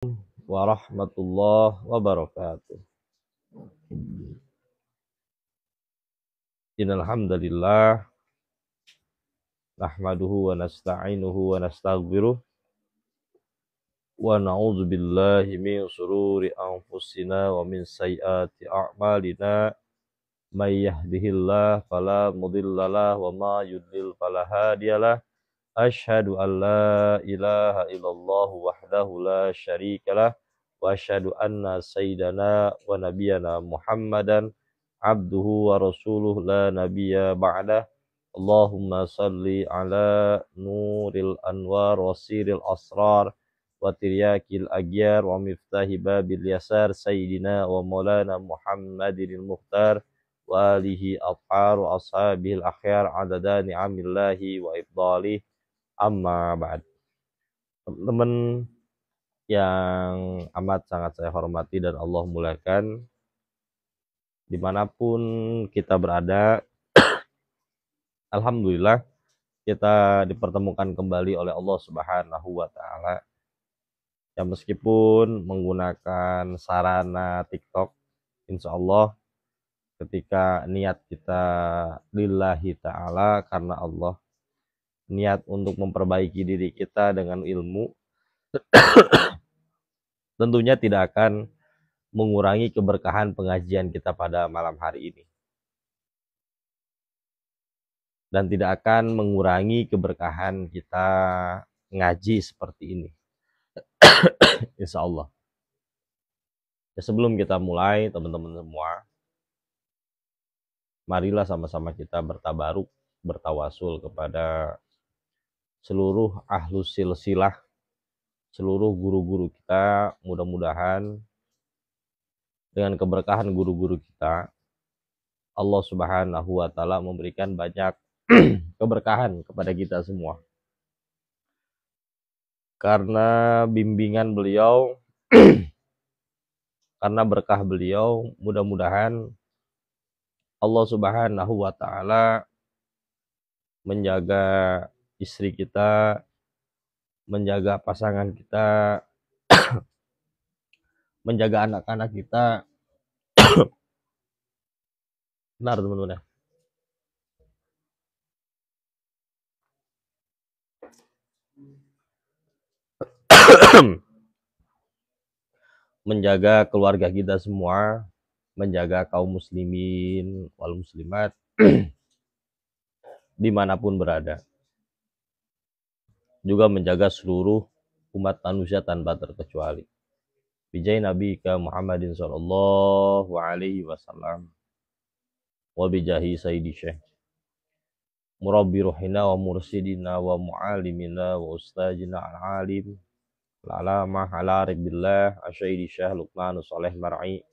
Warahmatullahi wabarakatuh. Innal hamdalillah nahmaduhu wa nasta'inuhu wa nastaghfiruh wa na'udzu billahi min shururi anfusina wa min sayyiati a'malina may yahdihillahu fala mudhillalah wa ma yudlil fala hadiyalah. Asyhadu an la ilaha illallah wahdahu la syarikalah wa asyhadu anna sayyidana wa nabiyyana Muhammadan abduhu wa rasuluh la nabiyya ba'dah. Allahumma salli ala nuril anwar wa siril asrar wa tiryakil agyar wa miftahi babil yasar sayyidina wa maulana Muhammadinil mukhtar wa alihi athhar wa ashabihil akhyar adada ni'amillahi wa ibdalih. Amma ba'd. Teman-teman yang amat sangat saya hormati dan Allah muliakan, dimanapun kita berada, alhamdulillah kita dipertemukan kembali oleh Allah Subhanahu wa Ta'ala. Ya, meskipun menggunakan sarana TikTok, insya Allah ketika niat kita lillahi ta'ala, karena Allah, niat untuk memperbaiki diri kita dengan ilmu, tentunya tidak akan mengurangi keberkahan pengajian kita pada malam hari ini. Dan tidak akan mengurangi keberkahan kita ngaji seperti ini. Insya Allah. Ya, sebelum kita mulai, teman-teman semua, marilah sama-sama kita bertabaruk, bertawasul kepada seluruh ahlus silsilah, seluruh guru-guru kita. Mudah-mudahan dengan keberkahan guru-guru kita, Allah Subhanahu wa Ta'ala memberikan banyak keberkahan kepada kita semua. Karena bimbingan beliau, karena berkah beliau, mudah-mudahan Allah Subhanahu wa Ta'ala menjaga istri kita, menjaga pasangan kita, menjaga anak-anak kita. Benar, teman-teman ya. Menjaga keluarga kita semua, menjaga kaum muslimin wal muslimat dimanapun berada, juga menjaga seluruh umat manusia tanpa terkecuali. Bijai Nabi ka Muhammadin sallallahu alaihi wasallam wa bijahi sayyidi syekh murabbi ruhina wa mursidina wa mu'alimina wa ustajina al-alim al-alamah al-arif billah asyidi syekh Luqmanus Saleh Mar'i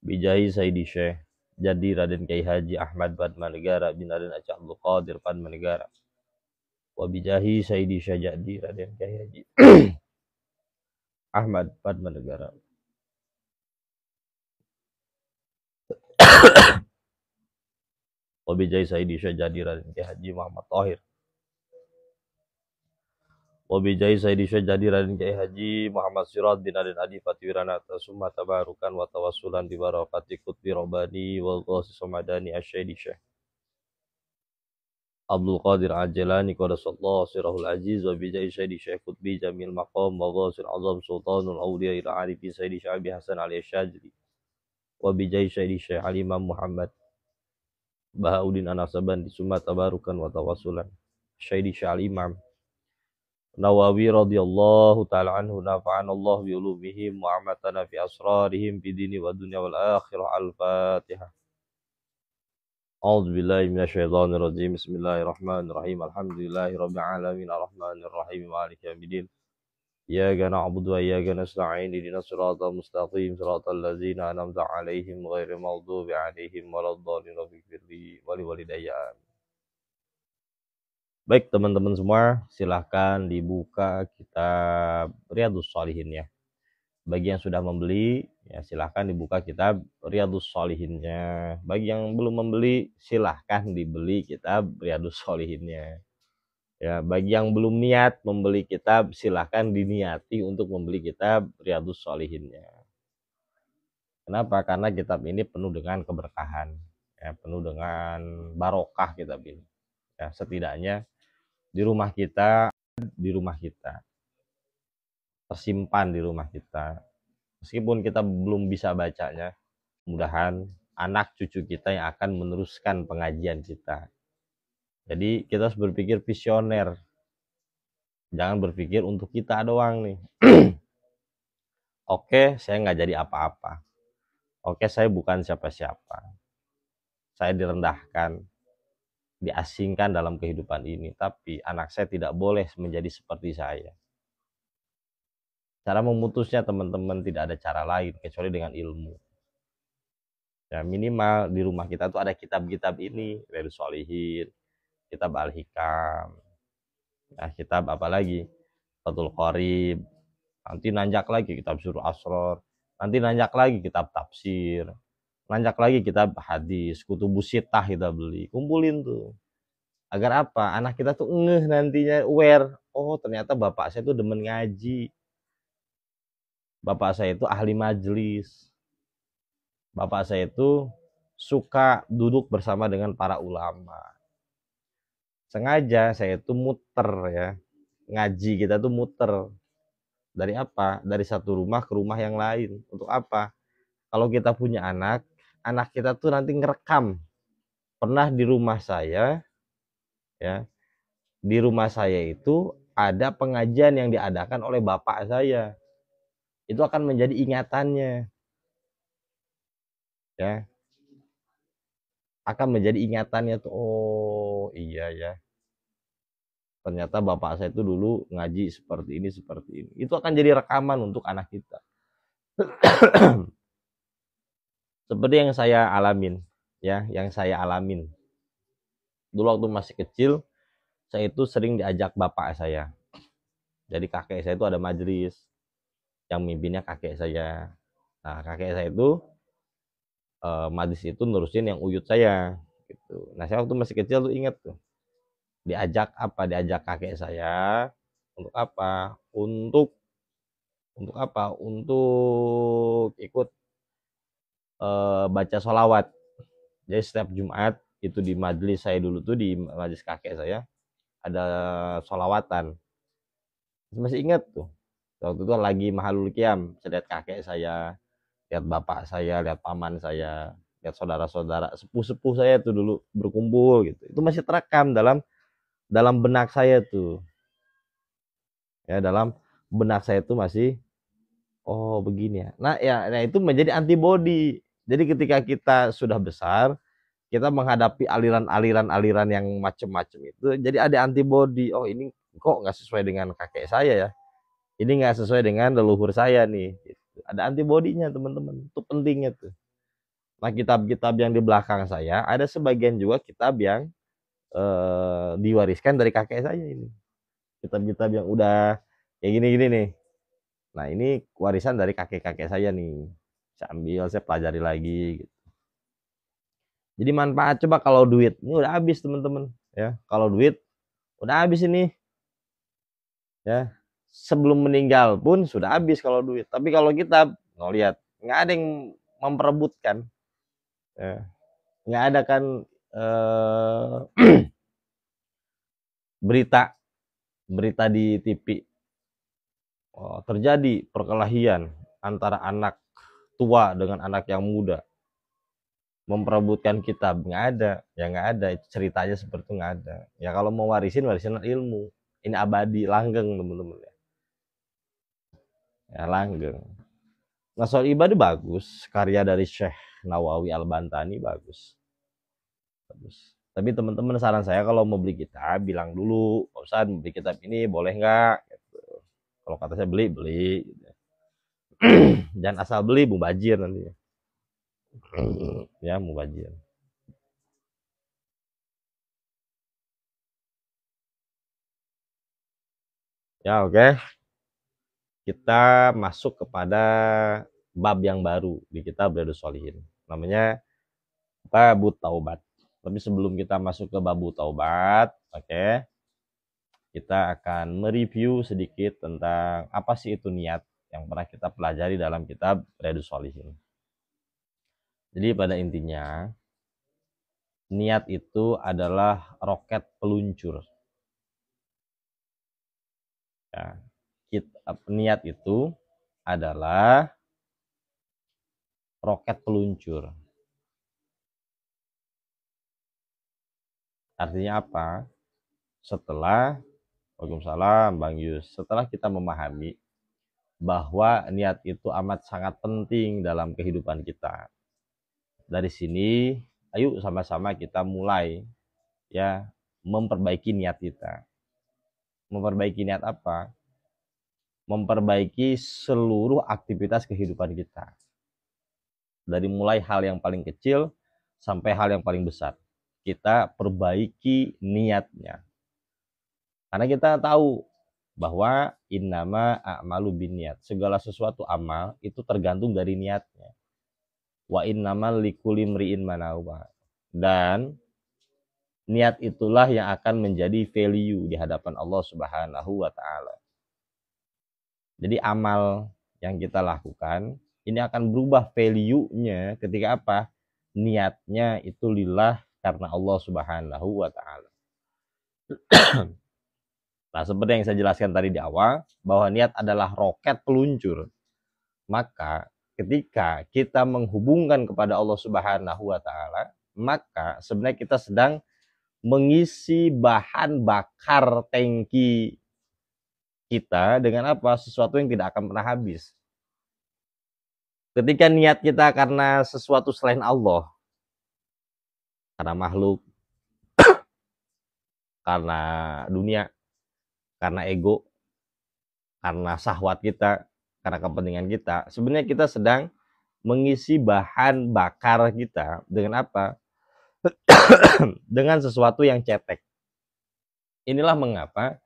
bijahi sayyidi syekh jadi Raden Kiai Haji Ahmad Padmanegara bin Raden Aceh Abdul Qadir Padmanegara wa bijahi sayyidi syekh jadi Raden Kiai Haji Ahmad Padmanegara wa bijahi sayyidi syekh jadi Raden Kiai Haji Muhammad Thahir wa bijahi sayyidi syekh jadi Raden Kiai Haji Muhammad Sirad bin Raden Adi Patiwiranata summa tabarukan wa tawassulan bi barakati qutbi rabbani wa ghasis samadani asy-syekh Syekh Abdul Qadir Al-Jilani qadasallahu sirahul aziz wa bijahi sayyidi syekh qutbi jamil maqam wa ghasil azam sultanul awliya ila arifi sayyidi Syekh Abi Hasan al-Syadzili wa bijahi sayyidi Syekh Al-Imam Muhammad Bahauddin An-Nasaban summa tabarukan wa tawassulan sayyidi Syekh Al-Imam Nawawi radhiyallahu ta'ala anhu nafa'anallahu bi ulumihim wa amatana fi asrarihim fi dini wa dunya wal akhirah. Al-Fatihah. A'udzu billahi minasyaitonir rajim. Bismillahirrahmanirrahim. Alhamdulillahi rabbil alamin arrahmanir rahim maliki yaumiddin. Iyyaka na'budu wa iyyaka nasta'in ihdinas siratal mustaqim siratal ladzina an'amta 'alaihim ghairil maghdubi 'alaihim waladdallin. Rabbighfirli wa liwalidayya. Baik teman-teman semua, silahkan dibuka kitab Riyadhus Shalihin ya. Bagi yang sudah membeli, ya silahkan dibuka kitab Riyadhus Shalihinnya. Bagi yang belum membeli, silahkan dibeli kitab Riyadhus Shalihinnya. Ya, bagi yang belum niat membeli kitab, silahkan diniati untuk membeli kitab Riyadhus Shalihinnya. Kenapa? Karena kitab ini penuh dengan keberkahan, ya, penuh dengan barokah kitab ini. Ya, setidaknya di rumah kita tersimpan di rumah kita. Meskipun kita belum bisa bacanya, mudahan anak cucu kita yang akan meneruskan pengajian kita. Jadi kita harus berpikir visioner. Jangan berpikir untuk kita doang nih. Oke, saya nggak jadi apa-apa. Oke, saya bukan siapa-siapa. Saya direndahkan, diasingkan dalam kehidupan ini. Tapi anak saya tidak boleh menjadi seperti saya. Cara memutusnya teman-teman tidak ada cara lain kecuali dengan ilmu. Ya, minimal di rumah kita tuh ada kitab-kitab ini, Riyadhus Shalihin, kitab Al-Hikam, ya, kitab apa lagi? Fathul Qorib. Nanti nanjak lagi kitab Surah Asrar, nanti nanjak lagi kitab tafsir, nanjak lagi kitab hadis, Kutubus Sittah kita beli, kumpulin tuh. Agar apa? Anak kita tuh ngeh nantinya, aware. Oh, ternyata bapak saya tuh demen ngaji. Bapak saya itu ahli majelis. Bapak saya itu suka duduk bersama dengan para ulama. Sengaja saya itu muter ya. Ngaji kita tuh muter. Dari apa? Dari satu rumah ke rumah yang lain. Untuk apa? Kalau kita punya anak, anak kita tuh nanti ngerekam. Pernah di rumah saya, ya, di rumah saya itu ada pengajian yang diadakan oleh bapak saya. Itu akan menjadi ingatannya, ya, akan menjadi ingatannya tuh. Oh iya ya, ternyata bapak saya itu dulu ngaji seperti ini seperti ini. Itu akan jadi rekaman untuk anak kita. Seperti yang saya alamin, ya, yang saya alamin. Dulu waktu masih kecil, saya itu sering diajak bapak saya. Jadi kakek saya itu ada majelis, yang mimpinnya kakek saya. Nah, kakek saya itu majelis itu nurusin yang uyut saya gitu. Nah, saya waktu masih kecil tuh inget tuh. Diajak kakek saya untuk apa? Untuk apa? Untuk ikut baca sholawat. Jadi setiap Jumat itu di majelis saya dulu tuh, di majelis kakek saya ada sholawatan. Masih ingat tuh. Waktu itu lagi mahalul qiyam, saya lihat kakek saya, lihat bapak saya, lihat paman saya, lihat saudara-saudara, sepuh-sepuh saya tuh dulu berkumpul gitu. Itu masih terekam dalam benak saya tuh. Ya, dalam benak saya tuh masih, oh begini ya. Nah, ya, nah itu menjadi antibody. Jadi ketika kita sudah besar, kita menghadapi aliran-aliran yang macam-macam itu, jadi ada antibody. Oh, ini kok nggak sesuai dengan kakek saya ya. Ini nggak sesuai dengan leluhur saya nih. Ada antibodinya teman-teman. Itu pentingnya tuh. Nah, kitab-kitab yang di belakang saya ada sebagian juga kitab yang diwariskan dari kakek saya ini. Kitab-kitab yang udah kayak gini-gini nih. Nah, ini warisan dari kakek-kakek saya nih. Saya ambil, saya pelajari lagi gitu. Jadi manfaat, coba kalau duit ini udah habis teman-teman ya. Kalau duit udah habis ini ya. Sebelum meninggal pun sudah habis kalau duit. Tapi kalau kita mau lihat, nggak ada yang memperebutkan. Ya. Nggak ada kan berita di TV. Oh, terjadi perkelahian antara anak tua dengan anak yang muda. Memperebutkan kitab, nggak ada. Ya nggak ada. Ceritanya seperti itu nggak ada. Ya kalau mau warisin ilmu. Ini abadi, langgeng teman-teman ya. Ya langgeng. Nah, soal ibadah bagus, karya dari Syekh Nawawi Al-Bantani bagus. Tapi teman-teman, saran saya kalau mau beli kitab, bilang dulu, Pak Ustadz mau beli kitab ini boleh nggak? Gitu. Kalau kata saya beli. Gitu. Jangan asal beli, mubazir nanti. Ya, mubazir. Ya, oke. Kita masuk kepada bab yang baru di kitab Riyadhus Shalihin. Namanya Babut Taubat. Tapi sebelum kita masuk ke Babut Taubat, oke. kita akan mereview sedikit tentang apa sih itu niat yang pernah kita pelajari dalam kitab Riyadhus Shalihin. Jadi pada intinya, niat itu adalah roket peluncur. Ya, niat itu adalah roket peluncur. Artinya apa? Waalaikumsalam Bang Yus. Setelah kita memahami bahwa niat itu amat sangat penting dalam kehidupan kita. Dari sini, ayo sama-sama kita mulai ya memperbaiki niat kita. Memperbaiki niat apa? Memperbaiki seluruh aktivitas kehidupan kita. Dari mulai hal yang paling kecil sampai hal yang paling besar. Kita perbaiki niatnya. Karena kita tahu bahwa innama a'malu binniyat. Segala sesuatu amal itu tergantung dari niatnya. Wa innamal likulli imri'in ma nawa. Dan niat itulah yang akan menjadi value di hadapan Allah Subhanahu wa taala. Jadi amal yang kita lakukan ini akan berubah value-nya ketika apa? Niatnya itu lillah karena Allah Subhanahu wa taala. Nah, seperti yang saya jelaskan tadi di awal, bahwa niat adalah roket peluncur. Maka ketika kita menghubungkan kepada Allah Subhanahu wa taala, maka sebenarnya kita sedang mengisi bahan bakar tangki kita dengan apa? Sesuatu yang tidak akan pernah habis. Ketika niat kita karena sesuatu selain Allah, karena makhluk, karena dunia, karena ego, karena syahwat kita, karena kepentingan kita, sebenarnya kita sedang mengisi bahan bakar kita dengan apa? Dengan sesuatu yang cetek. Inilah mengapa,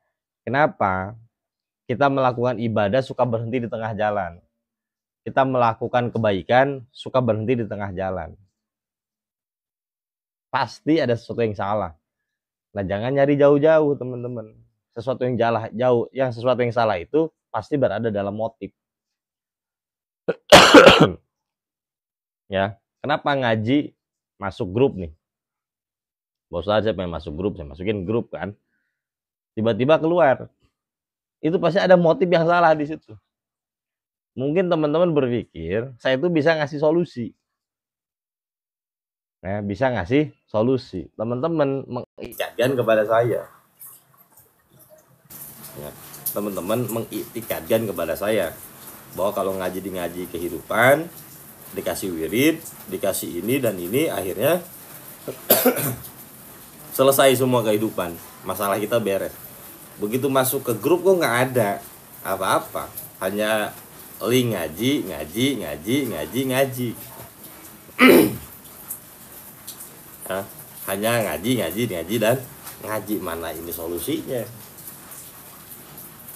kenapa kita melakukan ibadah suka berhenti di tengah jalan. Kita melakukan kebaikan suka berhenti di tengah jalan. Pasti ada sesuatu yang salah. Nah, jangan nyari jauh-jauh, teman-teman. Sesuatu yang sesuatu yang salah itu pasti berada dalam motif. Ya, kenapa ngaji masuk grup nih? Bos aja pengen masuk grup, saya masukin grup kan. Tiba-tiba keluar. Itu pasti ada motif yang salah di situ. Mungkin teman-teman berpikir, saya itu bisa ngasih solusi. Nah, bisa ngasih solusi. Teman-teman mengikatkan kepada saya. Ya, teman-teman mengikatkan kepada saya bahwa kalau ngaji di ngaji kehidupan, dikasih wirid, dikasih ini dan ini, akhirnya selesai semua kehidupan. Masalah kita beres. Begitu masuk ke grup kok nggak ada apa-apa. Hanya link ngaji. Ya, hanya ngaji dan ngaji. Mana ini solusinya?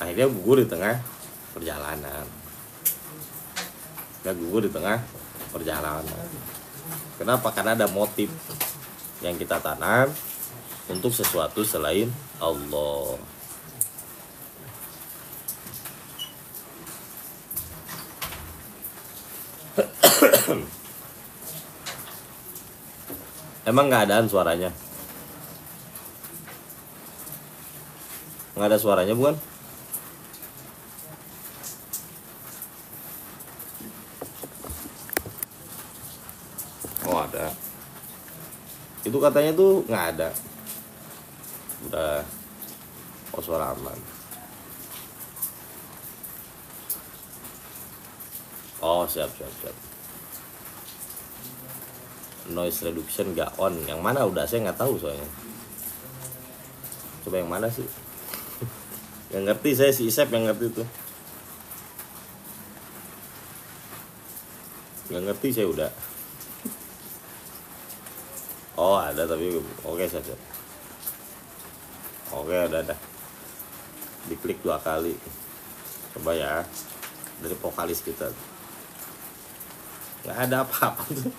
Akhirnya gugur di tengah perjalanan. Kenapa? Karena ada motif yang kita tanam untuk sesuatu selain Allah. Emang nggak adaan suaranya? Nggak ada suaranya bukan? Oh ada. Itu katanya tuh nggak ada. Udah. Oh suara aman. Oh siap. Noise reduction nggak on. Yang mana udah saya nggak tahu soalnya. Coba yang mana sih? Yang ngerti saya si Isep yang ngerti tuh. Nggak ngerti saya udah. Oh ada tapi oke siap. Oke udah. Diklik 2 kali. Coba ya. Dari vokalis kita. Nggak ada apa-apa tuh.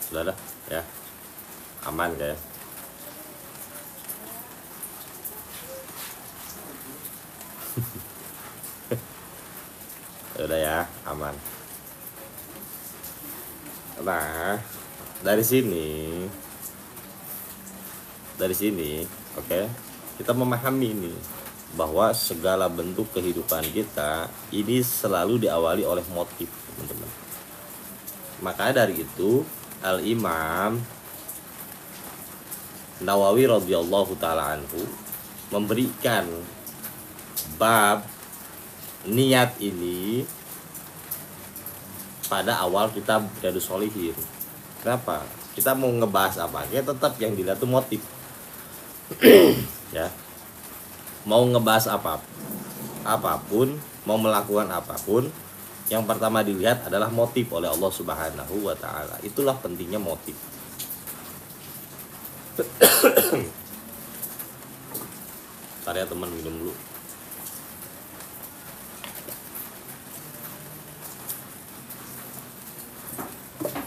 Sudah dah ya. Aman kayak. Udah ya, aman. Nah, dari sini, oke, kita memahami ini bahwa segala bentuk kehidupan kita ini selalu diawali oleh motif, teman-teman. Maka dari itu, Al-Imam Nawawi radhiyallahu taala anhu memberikan bab niat ini pada awal kitab Riyadhus Shalihin. Kenapa? Kita mau ngebahas apa? Ya tetap yang dilihat itu motif. Ya. Mau ngebahas apapun, mau melakukan apapun, yang pertama dilihat adalah motif oleh Allah Subhanahu wa taala. Itulah pentingnya motif. Ntar ya teman, minum dulu.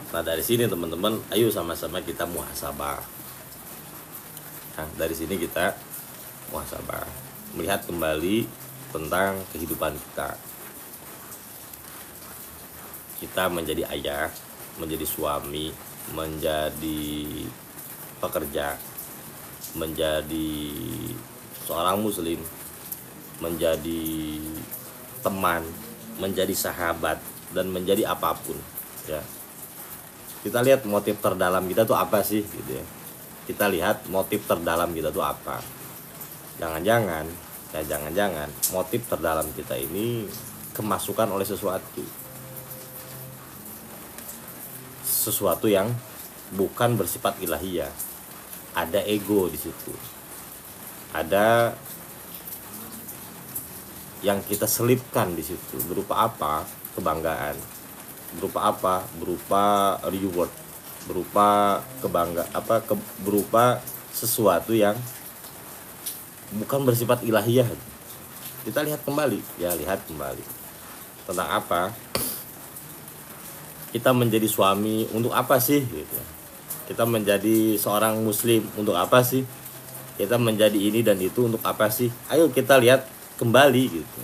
Nah dari sini teman-teman, ayo sama-sama kita muhasabah. Nah dari sini kita muhasabah, melihat kembali tentang kehidupan kita. Kita menjadi ayah, menjadi suami, menjadi pekerja, menjadi seorang muslim, menjadi teman, menjadi sahabat, dan menjadi apapun, ya. Kita lihat motif terdalam kita tuh apa sih, gitu ya. Kita lihat motif terdalam kita tuh apa. Jangan-jangan motif terdalam kita ini kemasukan oleh sesuatu yang bukan bersifat ilahiyah. Ada ego di situ. Ada yang kita selipkan di situ. Berupa apa? Kebanggaan. Berupa apa? Berupa reward. Berupa berupa sesuatu yang bukan bersifat ilahiyah. Kita lihat kembali, tentang apa? Kita menjadi suami untuk apa sih, gitu. Kita menjadi seorang muslim untuk apa sih? Kita menjadi ini dan itu untuk apa sih? Ayo kita lihat kembali, gitu.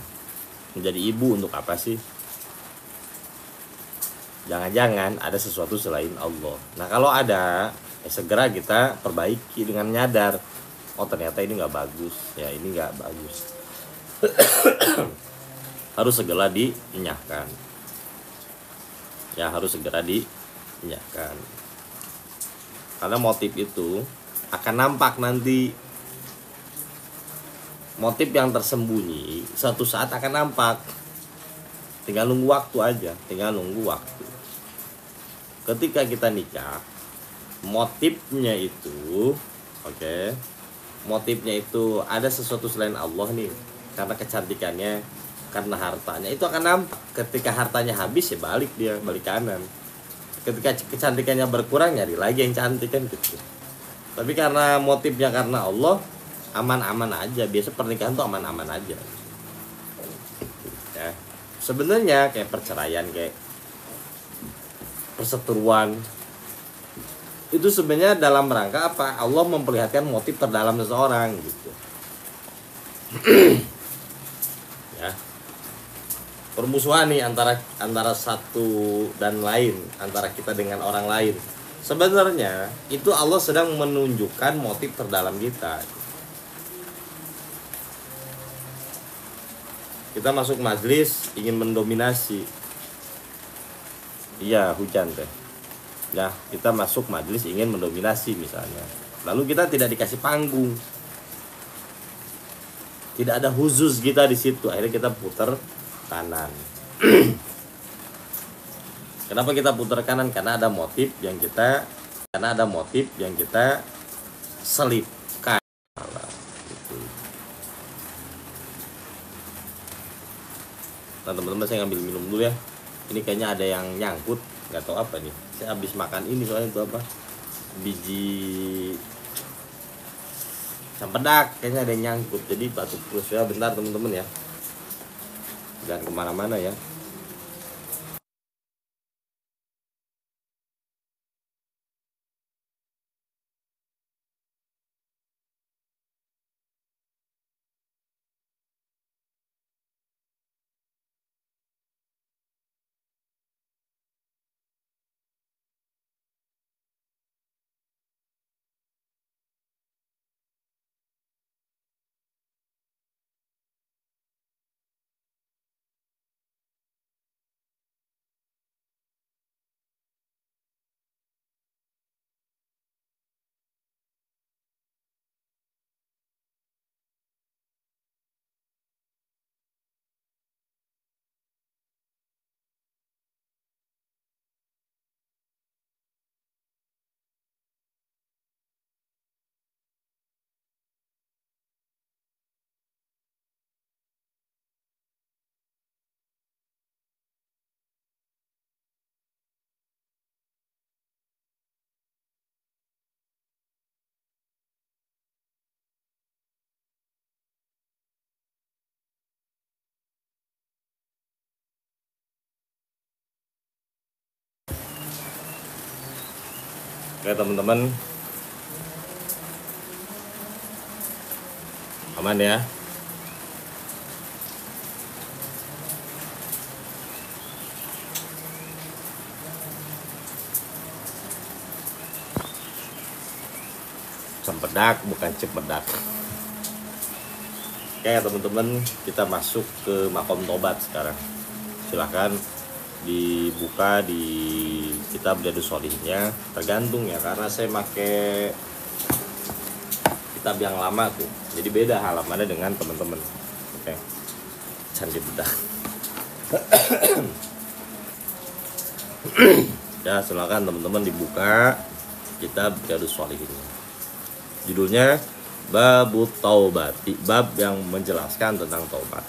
Menjadi ibu untuk apa sih? Jangan-jangan ada sesuatu selain Allah. Nah kalau ada, segera kita perbaiki dengan nyadar. Oh ternyata ini nggak bagus, ya ini nggak bagus. Harus segera dinyahkan. Ya harus segera dinyahkan. Karena motif itu akan nampak nanti. Motif yang tersembunyi suatu saat akan nampak. Tinggal nunggu waktu aja, Ketika kita nikah, motifnya itu, motifnya itu ada sesuatu selain Allah nih, karena kecantikannya, karena hartanya, itu akan nampak. Ketika hartanya habis ya balik kanan. Ketika kecantikannya berkurang, nyari lagi yang cantik kan gitu. Tapi karena motifnya karena Allah, aman-aman aja. Biasa pernikahan tuh aman-aman aja. Ya. Sebenarnya kayak perceraian, kayak perseteruan, itu sebenarnya dalam rangka apa? Allah memperlihatkan motif terdalam seseorang gitu. Ya. Permusuhan nih antara satu dan lain, antara kita dengan orang lain. Sebenarnya itu Allah sedang menunjukkan motif terdalam kita. Kita masuk majelis ingin mendominasi. Iya, hujan teh. Nah, kita masuk majelis ingin mendominasi misalnya. Lalu kita tidak dikasih panggung. Tidak ada khusus kita di situ. Akhirnya kita putar kanan. Kenapa kita putar kanan? Karena ada motif yang kita selipkan. Gitu. Nah, teman-teman saya ngambil minum dulu ya. Ini kayaknya ada yang nyangkut, nggak tahu apa nih. Saya habis makan ini soalnya itu apa? Biji cempedak, kayaknya ada yang nyangkut. Jadi batuk terus ya. Bentar teman-teman ya. Jangan kemana-mana ya. Oke teman-teman, aman ya. Cempedak bukan cepedak. Oke teman-teman, kita masuk ke makom tobat sekarang. Silahkan dibuka di kitab Riyadhus Shalihinnya, tergantung ya, karena saya pakai kitab yang lama tuh, jadi beda halamannya dengan teman-teman. Oke, candi bedah. Ya silakan teman-teman dibuka kitab Riyadhus Shalihinnya. Judulnya Babut Taubati, bab yang menjelaskan tentang taubat.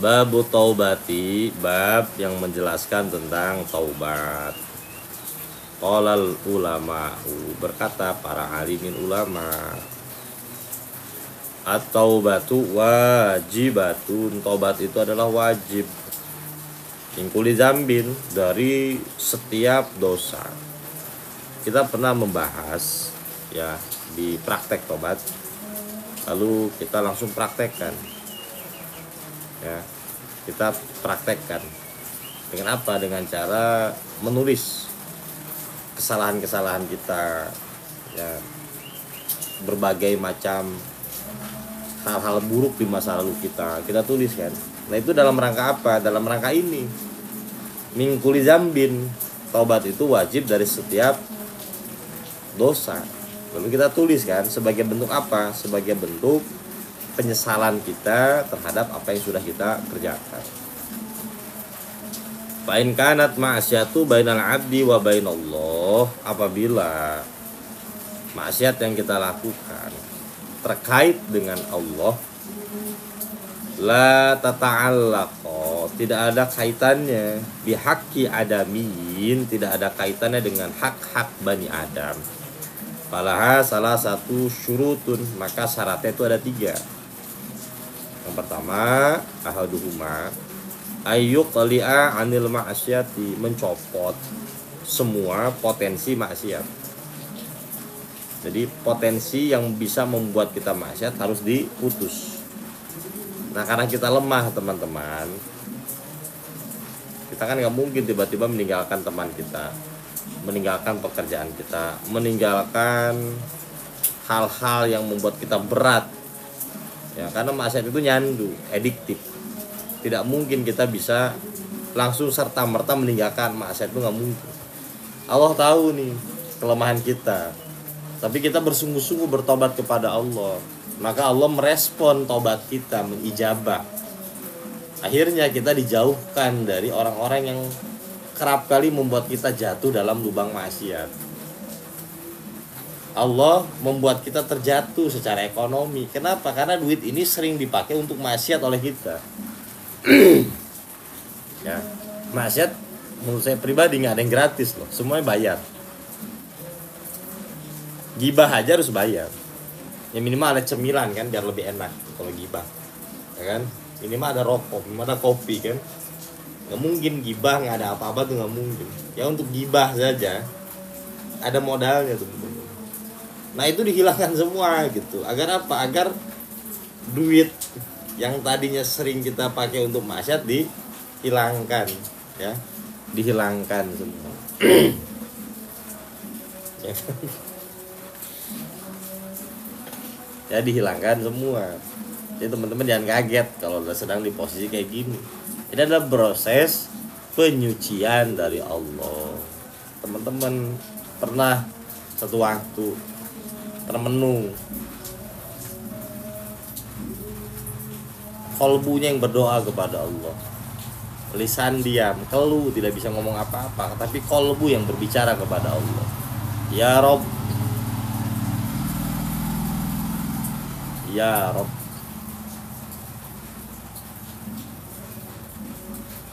Babut Taubati, bab yang menjelaskan tentang taubat. Qalal ulama'u, berkata para alimin ulama, at-taubatu wajibatun, taubat itu adalah wajib. Ingkuli zambin, dari setiap dosa. Kita pernah membahas ya di praktek tobat, lalu kita langsung praktekkan ya, kita praktekkan dengan apa? Dengan cara menulis kesalahan-kesalahan kita ya, berbagai macam hal-hal buruk di masa lalu kita tulis kan. Nah itu dalam rangka apa? Dalam rangka ini, mingkuli zambin, taubat itu wajib dari setiap dosa. Lalu kita tulis kan, sebagai bentuk apa? Sebagai bentuk penyesalan kita terhadap apa yang sudah kita kerjakan. Fa in kanat ma'asyatu bainal abdi wa bainallah, apabila maksiat yang kita lakukan terkait dengan Allah, la tata'allaqo, tidak ada kaitannya, bihaqqi adamin, tidak ada kaitannya dengan hak-hak Bani Adam. Falaha salah satu syurutun, maka syaratnya itu ada 3. Yang pertama, ahaduhuma ayyuqli'a anil ma'asyati, mencopot semua potensi maksiat. Jadi potensi yang bisa membuat kita maksiat harus diputus. Nah karena kita lemah teman-teman, kita kan nggak mungkin tiba-tiba meninggalkan teman kita, meninggalkan pekerjaan kita, meninggalkan hal-hal yang membuat kita berat ya, karena maksiat itu nyandu, ediktif. Tidak mungkin kita bisa langsung serta-merta meninggalkan maksiat, itu nggak mungkin. Allah tahu nih kelemahan kita, tapi kita bersungguh-sungguh bertobat kepada Allah, maka Allah merespon tobat kita, mengijabah. Akhirnya kita dijauhkan dari orang-orang yang kerap kali membuat kita jatuh dalam lubang maksiat. Allah membuat kita terjatuh secara ekonomi. Kenapa? Karena duit ini sering dipakai untuk maksiat oleh kita. Ya, maksiat menurut saya pribadi nggak ada yang gratis loh, semuanya bayar. Gibah aja harus bayar. Ya minimal ada cemilan kan, biar lebih enak kalau gibah, ya kan? Minimal ada rokok, minimal ada kopi kan. Nggak mungkin gibah nggak ada apa-apa tuh, nggak mungkin. Ya untuk gibah saja ada modalnya tuh. Nah itu dihilangkan semua gitu. Agar apa? Agar duit yang tadinya sering kita pakai untuk maksiat dihilangkan, ya, dihilangkan semua. Ya dihilangkan semua. Jadi teman-teman jangan kaget kalau sedang di posisi kayak gini. Ini adalah proses penyucian dari Allah. Teman-teman pernah satu waktu termenung, kolbunya yang berdoa kepada Allah, lisan diam, keluh, tidak bisa ngomong apa-apa, tapi kolbu yang berbicara kepada Allah. Ya Rob, ya Rob,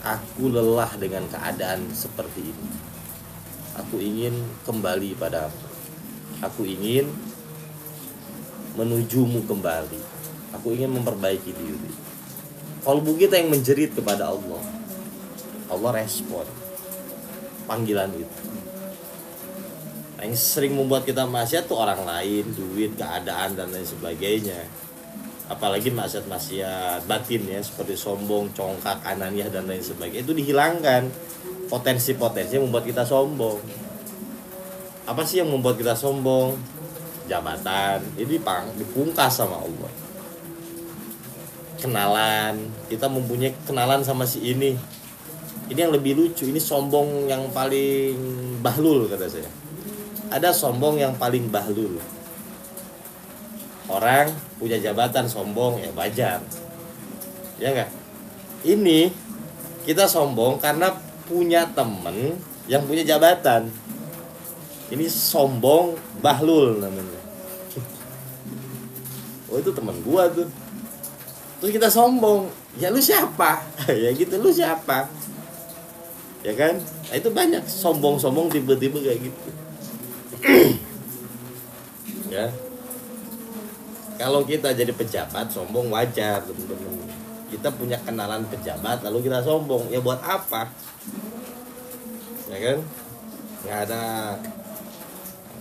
aku lelah dengan keadaan seperti ini. Aku ingin kembali padamu. Aku ingin menujumu kembali. Aku ingin memperbaiki diri. Kalbu kita yang menjerit kepada Allah. Allah respon panggilan itu. Nah, yang sering membuat kita maksiat tuh orang lain, duit, keadaan dan lain sebagainya. Apalagi maksiat batin ya, seperti sombong, congkak, ananiah dan lain sebagainya, itu dihilangkan. Potensi-potensi yang membuat kita sombong. Apa sih yang membuat kita sombong? Jabatan. Ini dipungkas sama Allah. Kenalan, kita mempunyai kenalan sama si ini. Ini yang lebih lucu, ini sombong yang paling bahlul kata saya. Ada sombong yang paling bahlul. Orang punya jabatan sombong ya wajar. Ya enggak? Ini kita sombong karena punya temen yang punya jabatan. Ini sombong bahlul namanya. Oh itu teman gua tuh. Terus kita sombong. Ya lu siapa? Ya gitu, lu siapa? Ya kan? Nah, itu banyak sombong-sombong tiba-tiba kayak gitu. Ya. Kalau kita jadi pejabat sombong wajar, teman-teman. Kita punya kenalan pejabat lalu kita sombong, ya buat apa? Ya kan? Nggak ada,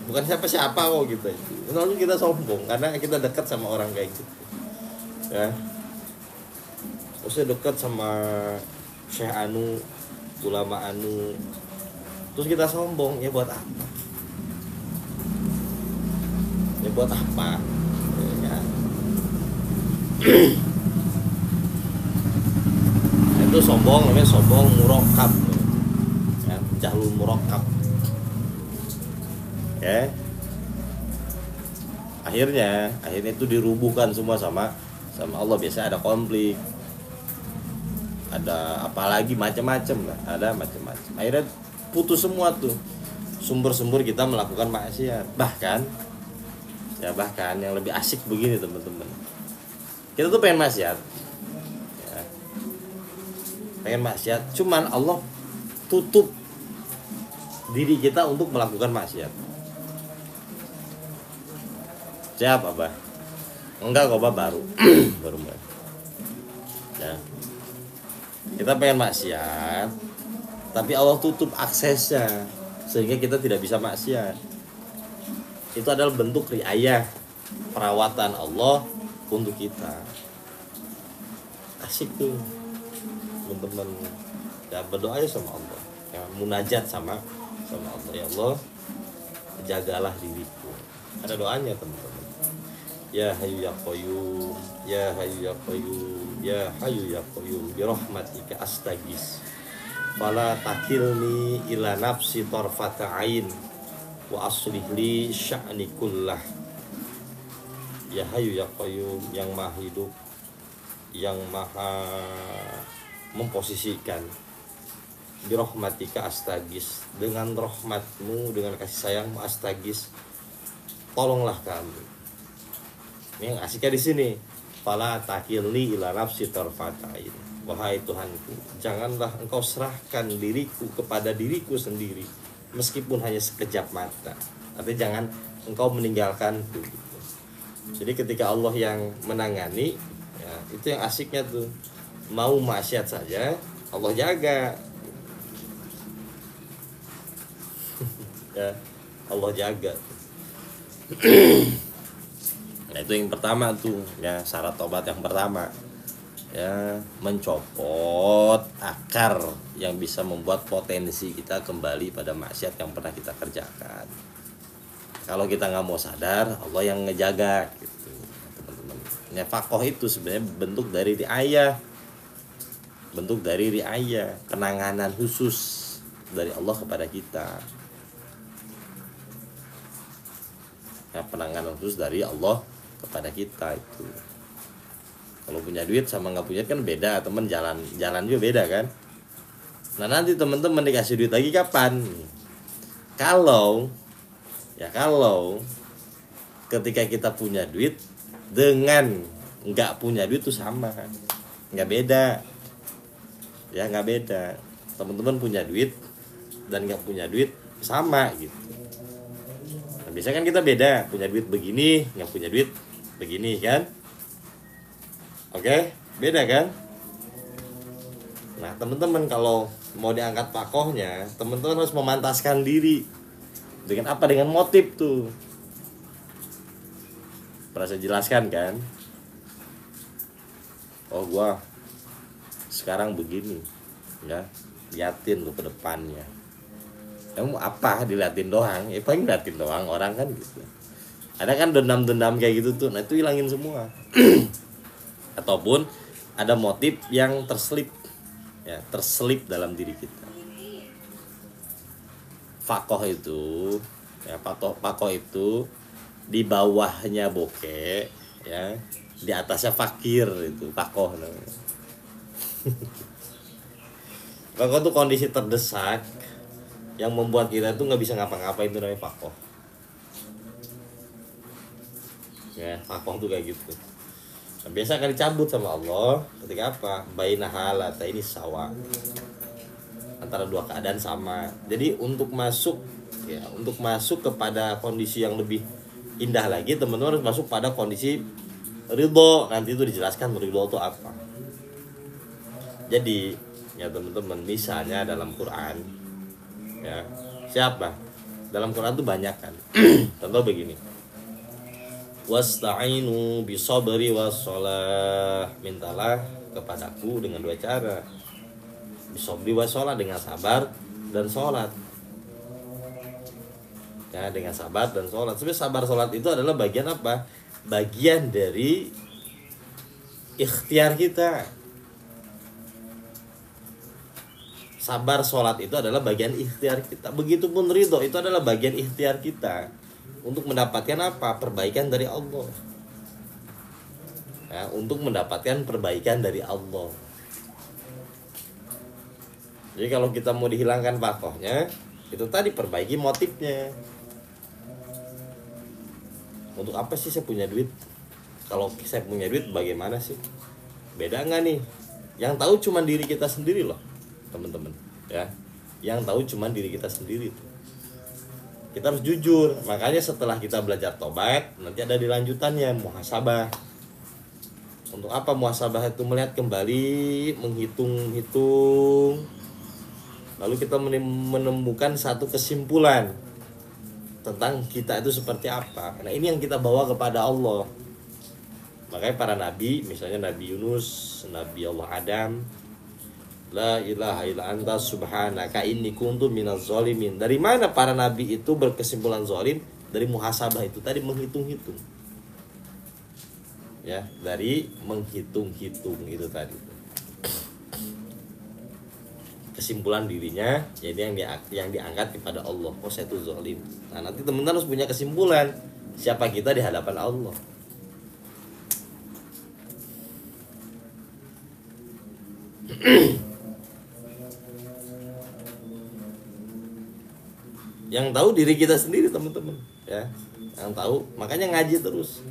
bukan siapa-siapa kok gitu. Lalu kita sombong karena kita dekat sama orang kayak gitu. Ya. Terus dekat sama Syekh Anu, ulama Anu. Terus kita sombong, ya buat apa? Ya buat apa? Ya. Itu sombong, namanya sombong murakkab. Ya, jahlul murakkab. Ya. Akhirnya itu dirubuhkan semua sama Allah. Biasa ada konflik. Ada apalagi macam-macam lah, ada macam-macam. Akhirnya putus semua tuh sumber-sumber kita melakukan maksiat. Bahkan yang lebih asik begini teman-teman, kita tuh pengen maksiat ya. Pengen maksiat, cuman Allah tutup diri kita untuk melakukan maksiat. Siap apa? Enggak kok, baru baru mulai ya. Kita pengen maksiat tapi Allah tutup aksesnya sehingga kita tidak bisa maksiat. Itu adalah bentuk riayah, perawatan Allah untuk kita. Asik tuh teman-teman. Ya berdoa aja sama Allah. Ya, munajat sama Allah. Ya Allah, jagalah diriku. Ada doanya teman-teman. Ya Hayyu ya Qayyum, ya Hayyu ya Qayyum, ya Hayyu ya Qayyum, bi rahmatika astaghis. Fala takilni ila nafsi tarfata ain wa aslih li sya'ni kullah. Ya Hayyu ya Qayyum, yang maha hidup, yang maha memposisikan. Bi rahmatika astaghis, dengan rahmatmu, dengan kasih sayangmu astaghis, tolonglah kami. Ini yang asiknya di sini. Fala takilni ila nafsi tarfatain. Wahai Tuhanku, janganlah engkau serahkan diriku kepada diriku sendiri, meskipun hanya sekejap mata. Artinya jangan engkau meninggalkanku. Jadi ketika Allah yang menangani, ya, itu yang asiknya tuh. Mau maksiat saja, Allah jaga. Ya, Allah jaga. Nah, itu yang pertama tuh ya, syarat tobat yang pertama ya, mencopot akar yang bisa membuat potensi kita kembali pada maksiat yang pernah kita kerjakan. Kalau kita nggak mau sadar, Allah yang ngejaga gitu teman-teman. Nafkah itu sebenarnya bentuk dari riayah, penanganan khusus dari Allah kepada kita. Ya, penanganan khusus dari Allah kepada kita itu. Kalau punya duit sama nggak punya kan beda, teman. Jalan juga beda kan. Nah nanti teman-teman dikasih duit lagi kapan? Kalau ketika kita punya duit dengan nggak punya duit itu sama, nggak beda. Ya nggak beda. Teman-teman punya duit dan nggak punya duit sama gitu. Nah, biasanya kan kita beda, punya duit begini, nggak punya duit begini kan. Oke, beda kan? Nah, teman-teman kalau mau diangkat pakohnya, teman-teman harus memantaskan diri. Dengan apa? Dengan motif tuh. Pernah saya jelaskan kan? Oh, gua sekarang begini, ya. Liatin lu ke depannya. Kamu apa diliatin doang? Ya paling liatin doang orang kan gitu. Ada kan dendam-dendam kayak gitu tuh. Nah, itu hilangin semua. Ataupun ada motif yang terselip, ya, terselip dalam diri kita. Fakoh itu, ya, pakoh itu di bawahnya bokeh, ya, di atasnya fakir, itu pakoh namanya. Pakoh itu kondisi terdesak yang membuat kita tuh nggak bisa ngapa-ngapain, itu namanya pakoh. Ya, pakoh tuh kayak gitu. Nah, biasa akan dicabut sama Allah ketika apa? Baina halata ini sawa, antara dua keadaan sama. Jadi untuk masuk, ya, untuk masuk kepada kondisi yang lebih indah lagi, teman-teman harus masuk pada kondisi ridho. Nanti itu dijelaskan ridho itu apa. Jadi ya teman-teman, misalnya dalam Quran, ya, siapa dalam Quran tuh banyak kan. Contoh begini, wasta'inu bisabri wassalah, mintalah kepadaku dengan dua cara, bisabri wassalah, dengan sabar dan sholat. Ya, dengan sabar dan sholat. Sebenarnya sabar sholat itu adalah bagian apa? Bagian dari ikhtiar kita. Sabar sholat itu adalah bagian ikhtiar kita. Begitupun ridho itu adalah bagian ikhtiar kita untuk mendapatkan apa? Perbaikan dari Allah. Ya, untuk mendapatkan perbaikan dari Allah. Jadi kalau kita mau dihilangkan pakohnya, itu tadi perbaiki motifnya. Untuk apa sih saya punya duit? Kalau saya punya duit bagaimana sih? Beda nggak nih? Yang tahu cuma diri kita sendiri loh, teman-teman. Ya, yang tahu cuma diri kita sendiri. Kita harus jujur. Makanya setelah kita belajar tobat, nanti ada dilanjutannya muhasabah. Untuk apa muhasabah itu? Melihat kembali, menghitung-hitung, lalu kita menemukan satu kesimpulan tentang kita itu seperti apa. Nah, ini yang kita bawa kepada Allah. Makanya para nabi, misalnya Nabi Yunus, Nabi Allah Adam, la ilaha illa anta subhanaka inni kuntu minaz zalimin. Dari mana para nabi itu berkesimpulan zalim? Dari muhasabah itu tadi, menghitung-hitung. Ya, dari menghitung-hitung itu tadi. Kesimpulan dirinya, jadi yang diangkat kepada Allah. Oh, saya itu zalim. Nah, nanti teman-teman harus punya kesimpulan siapa kita di hadapan Allah. Yang tahu diri kita sendiri, teman-teman, ya. Yang tahu, makanya ngaji terus.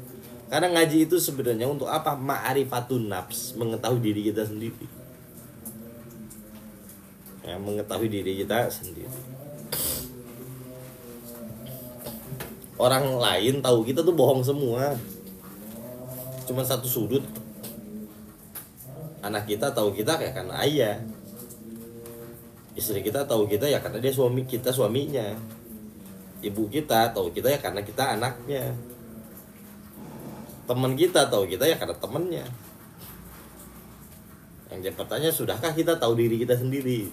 Karena ngaji itu sebenarnya untuk apa? Ma'rifatun nafs, mengetahui diri kita sendiri. Ya, mengetahui diri kita sendiri. Orang lain tahu kita tuh bohong semua, cuma satu sudut. Anak kita tahu kita ya karena ayah, istri kita tahu kita ya karena dia suami kita, suaminya. Ibu kita tahu kita ya karena kita anaknya. Teman kita tahu kita ya karena temannya. Yang dia bertanya, sudahkah kita tahu diri kita sendiri?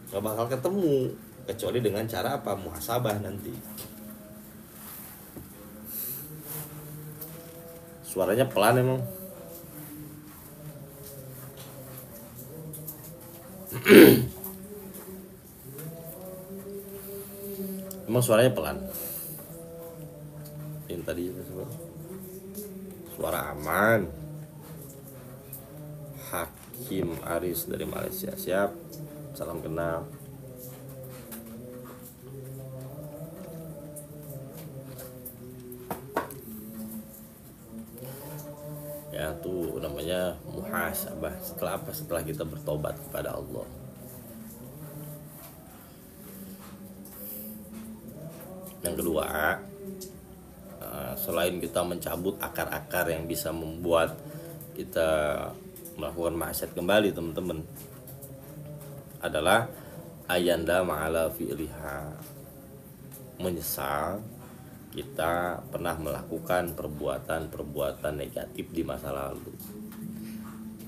Gak bakal ketemu kecuali dengan cara apa? Muhasabah nanti. Suaranya pelan emang. Emang suaranya pelan. Yang tadi suara aman. Hakim Aris dari Malaysia. Siap. Salam kenal. Ya, tuh namanya muhasabah. Setelah apa? Setelah kita bertobat kepada Allah. Yang kedua, selain kita mencabut akar-akar yang bisa membuat kita melakukan maksiat kembali, teman-teman, adalah ayanda ma'ala fi'liha, menyesal kita pernah melakukan perbuatan-perbuatan negatif di masa lalu.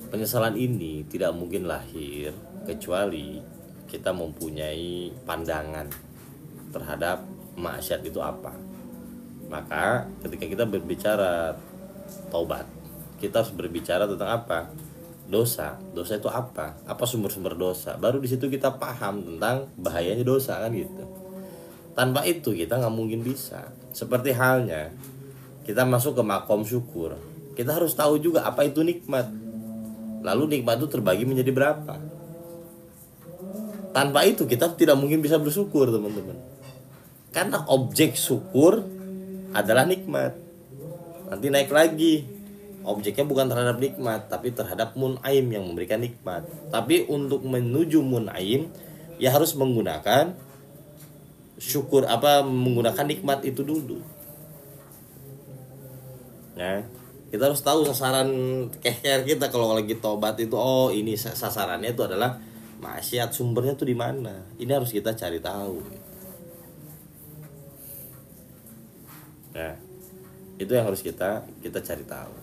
Penyesalan ini tidak mungkin lahir kecuali kita mempunyai pandangan terhadap maksiat itu apa. Maka ketika kita berbicara taubat, kita harus berbicara tentang apa? Dosa. Dosa itu apa? Apa sumber-sumber dosa? Baru di situ kita paham tentang bahayanya dosa, kan gitu. Tanpa itu kita nggak mungkin bisa. Seperti halnya kita masuk ke makom syukur, kita harus tahu juga apa itu nikmat. Lalu nikmat itu terbagi menjadi berapa? Tanpa itu kita tidak mungkin bisa bersyukur, teman-teman. Karena objek syukur adalah nikmat. Nanti naik lagi, objeknya bukan terhadap nikmat, tapi terhadap mun'aim yang memberikan nikmat. Tapi untuk menuju mun'aim, ya harus menggunakan syukur, menggunakan nikmat itu dulu. Nah, kita harus tahu sasaran kehker kita kalau lagi tobat itu. Oh, ini sasarannya itu adalah maksiat, sumbernya tuh di mana? Ini harus kita cari tahu. Nah, itu yang harus kita cari tahu.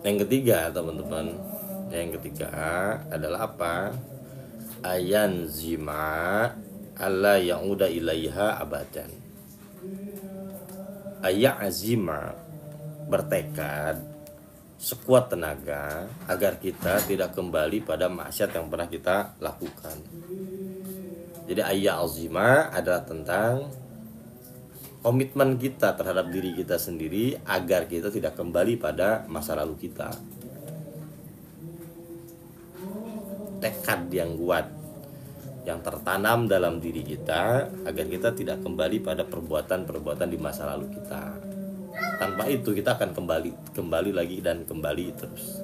Yang ketiga, teman-teman, yang ketiga adalah apa? Ayan zima alla ya'uda ilaiha abadan. Ayak azima, bertekad sekuat tenaga agar kita tidak kembali pada maksiat yang pernah kita lakukan. Jadi ayak azima adalah tentang komitmen kita terhadap diri kita sendiri agar kita tidak kembali pada masa lalu kita. Tekad yang kuat yang tertanam dalam diri kita agar kita tidak kembali pada perbuatan-perbuatan di masa lalu kita. Tanpa itu kita akan kembali lagi dan kembali terus.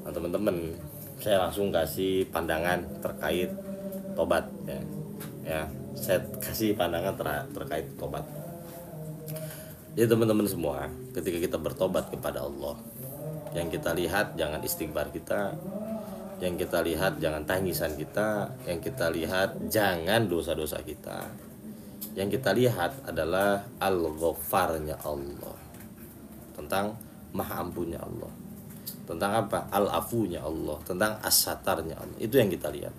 Nah, teman-teman, saya langsung kasih pandangan terkait tobat ya. Saya kasih pandangan terkait tobat. Jadi teman-teman semua, ketika kita bertobat kepada Allah, yang kita lihat jangan istighfar kita, yang kita lihat jangan tangisan kita, yang kita lihat jangan dosa-dosa kita. Yang kita lihat adalah Al-Ghaffarnya Allah, tentang Maha Ampunnya Allah, tentang apa? Al-Afunya Allah, tentang As-Satarnya Allah. Itu yang kita lihat.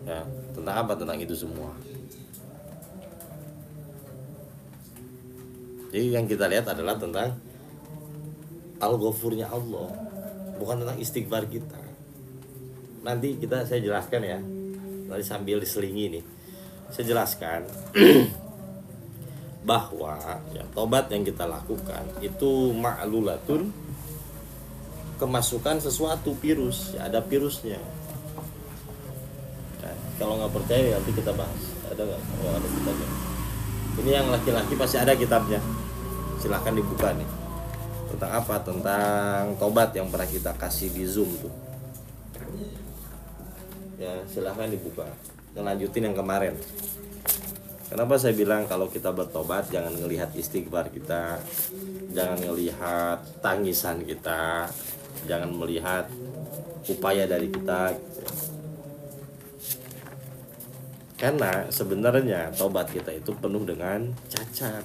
Ya, tentang apa? Tentang itu semua. Jadi yang kita lihat adalah tentang Al-Ghafurnya Allah, bukan tentang istighfar kita. Nanti saya jelaskan ya. Nanti sambil diselingi nih, saya jelaskan bahwa ya, tobat yang kita lakukan itu ma'lulatun, kemasukan sesuatu virus, ya, ada virusnya. Kalau nggak percaya nanti kita bahas. Ada nggak? Oh, ada kitabnya. Ini yang laki-laki pasti ada kitabnya. Silahkan dibuka nih. Tentang apa? Tentang tobat yang pernah kita kasih di Zoom tuh. Ya, silahkan dibuka. Lanjutin yang kemarin. Kenapa saya bilang kalau kita bertobat jangan ngelihat istighfar kita, jangan ngelihat tangisan kita, jangan melihat upaya dari kita. Karena sebenarnya tobat kita itu penuh dengan cacat.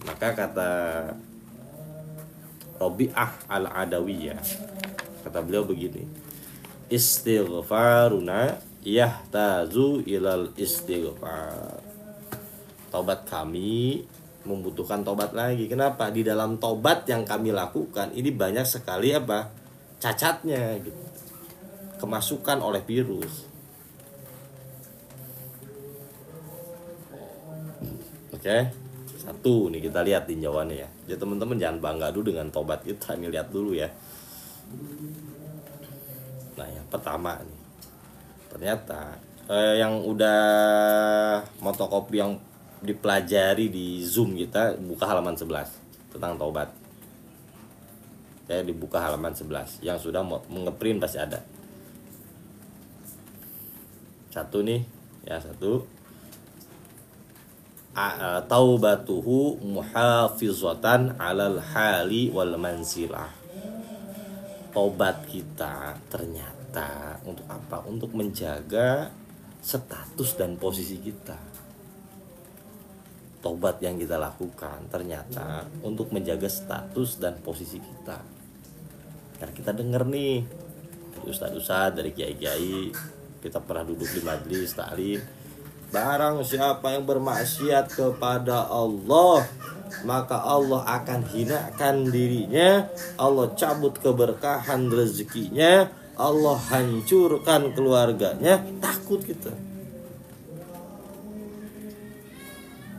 Maka kata Rabi'ah al-Adawiyah, kata beliau begini, istighfaruna yahtazu ilal istighfar. Tobat kami membutuhkan tobat lagi. Kenapa? Di dalam tobat yang kami lakukan ini banyak sekali apa? Cacatnya gitu. Kemasukan oleh virus. Oke, satu nih kita lihat tinjauannya ya. Jadi teman-teman jangan bangga dulu dengan tobat kita, nih lihat dulu ya. Nah yang pertama nih, Ternyata yang udah motokopi yang dipelajari di Zoom kita, buka halaman 11 tentang taubat. Ya, dibuka halaman 11. Yang sudah mengeprint pasti ada. Satu nih, ya satu. Taubatuhu muhafizatan alal hali wal mansilah. Taubat kita ternyata untuk apa? Untuk menjaga status dan posisi kita. Taubat yang kita lakukan ternyata untuk menjaga status dan posisi kita. Karena kita dengar nih dari ustadz-ustadz, dari kiai-kiai, kita pernah duduk di majelis taklim, barang siapa yang bermaksiat kepada Allah, maka Allah akan hinakan dirinya, Allah cabut keberkahan rezekinya, Allah hancurkan keluarganya. Takut kita,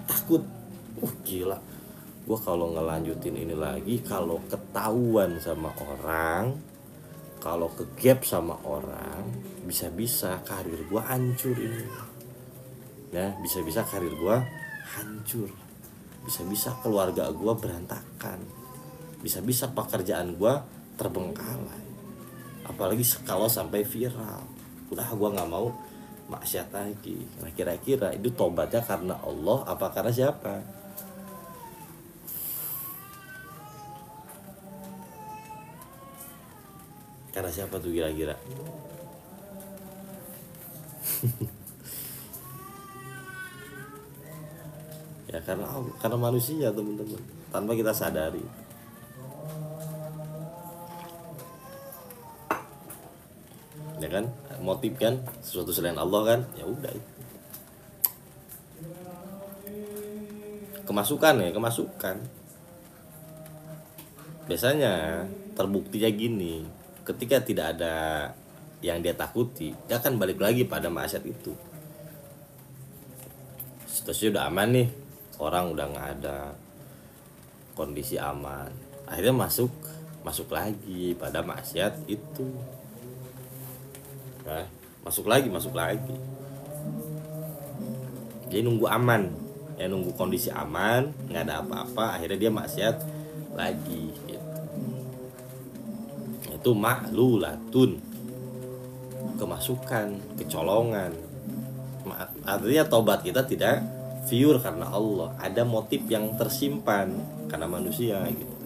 takut. Gila, gue kalau ngelanjutin ini lagi, kalau ketahuan sama orang, kalau kegap sama orang, bisa-bisa karir gue hancur ini. Ya, bisa-bisa karir gue hancur, bisa-bisa keluarga gue berantakan, bisa-bisa pekerjaan gue terbengkalai. Apalagi kalau sampai viral. Udah, gue nggak mau maksiat lagi. Nah, kira-kira itu tobatnya karena Allah apa karena siapa? Karena siapa tuh kira-kira? Ya karena manusia, teman-teman, tanpa kita sadari. Ya kan, motif kan sesuatu selain Allah kan, ya udah itu. Kemasukan. Biasanya terbuktinya gini, ketika tidak ada yang dia takuti, dia akan balik lagi pada maksiat itu. Situasi udah aman nih, orang udah nggak ada, kondisi aman, akhirnya masuk lagi pada maksiat itu. Nah, masuk lagi. Jadi nunggu aman, ya nunggu kondisi aman, nggak ada apa-apa, akhirnya dia maksiat lagi gitu. Itu ma'lulatun, kemasukan, kecolongan. Artinya tobat kita tidak pure karena Allah, ada motif yang tersimpan karena manusia gitu.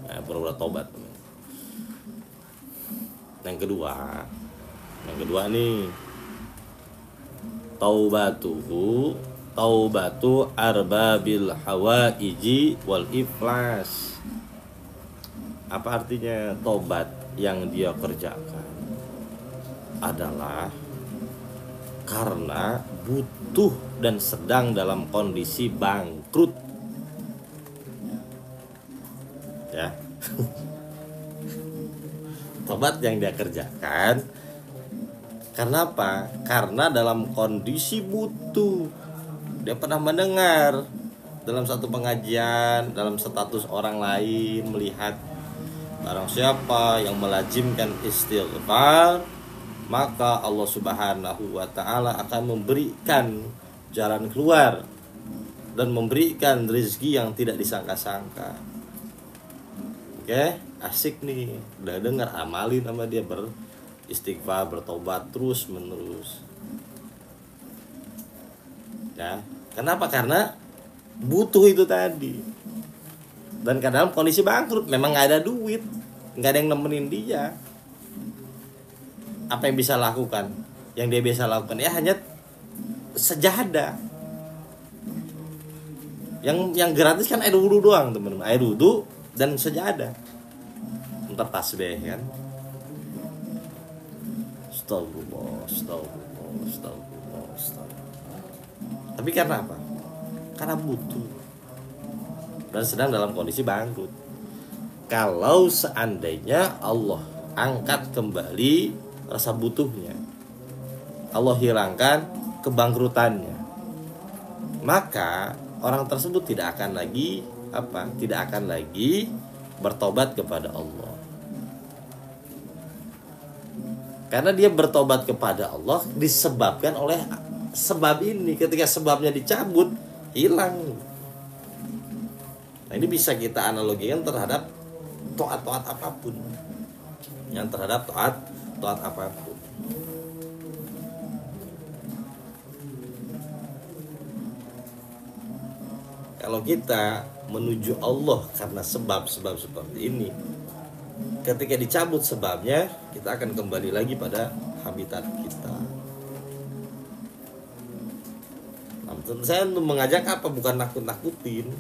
Nah, perlu tobat. Yang kedua nih, taubatu arbabil hawaiji wal iflas. Apa artinya? Tobat yang dia kerjakan adalah karena butuh dan sedang dalam kondisi bangkrut. Ya. Tobat yang dia kerjakan karena apa? Karena dalam kondisi butuh. Dia pernah mendengar dalam satu pengajian, dalam status orang lain melihat barang siapa yang melazimkan istighfar, maka Allah Subhanahu wa ta'ala akan memberikan jalan keluar dan memberikan rezeki yang tidak disangka-sangka. Oke, asik nih, udah dengar, amalin sama dia, beristighfar, bertobat terus menerus. Ya, kenapa? Karena butuh itu tadi. Dan kadang kondisi bangkrut, memang nggak ada duit, nggak ada yang nemenin dia. Apa yang bisa lakukan? Yang dia bisa lakukan ya hanya sejadah. Yang gratis kan air wudhu doang, teman-teman. Air wudhu dan sejadah. Entar tasbih kan. Astagfirullah. Tapi karena apa? Karena butuh dan sedang dalam kondisi bangkrut. Kalau seandainya Allah angkat kembali rasa butuhnya, Allah hilangkan kebangkrutannya, maka orang tersebut tidak akan lagi apa? Tidak akan lagi bertobat kepada Allah. Karena dia bertobat kepada Allah disebabkan oleh sebab ini. Ketika sebabnya dicabut, hilang. Nah, ini bisa kita analogikan terhadap taat apapun. Yang terhadap taat apapun. Kalau kita menuju Allah karena sebab-sebab seperti ini, ketika dicabut sebabnya, kita akan kembali lagi pada habitat kita. Nah, saya untuk mengajak apa? Bukan nakut-nakutin.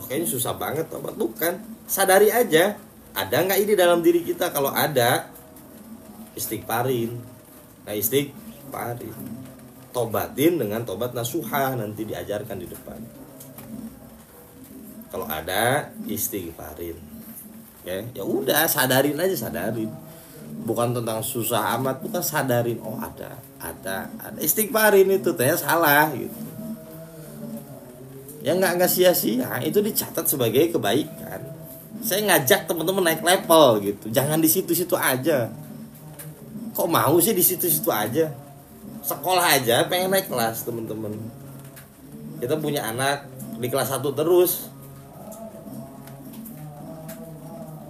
Kayaknya susah banget, tobat. Bukan. Sadari aja. Ada nggak ini dalam diri kita? Kalau ada, istighfarin. Nah, istighfarin. Tobatin dengan tobat nasuha, nanti diajarkan di depan. Kalau ada, istighfarin. Ya udah, sadarin aja, sadarin. Bukan tentang susah amat, bukan, sadarin. Oh ada istighfarin itu ternyata salah gitu. Ya nggak sia-sia, itu dicatat sebagai kebaikan. Saya ngajak teman-teman naik level gitu. Jangan di situ-situ aja. Kok mau sih di situ-situ aja? Sekolah aja pengen naik kelas, teman-teman. Kita punya anak di kelas 1 terus.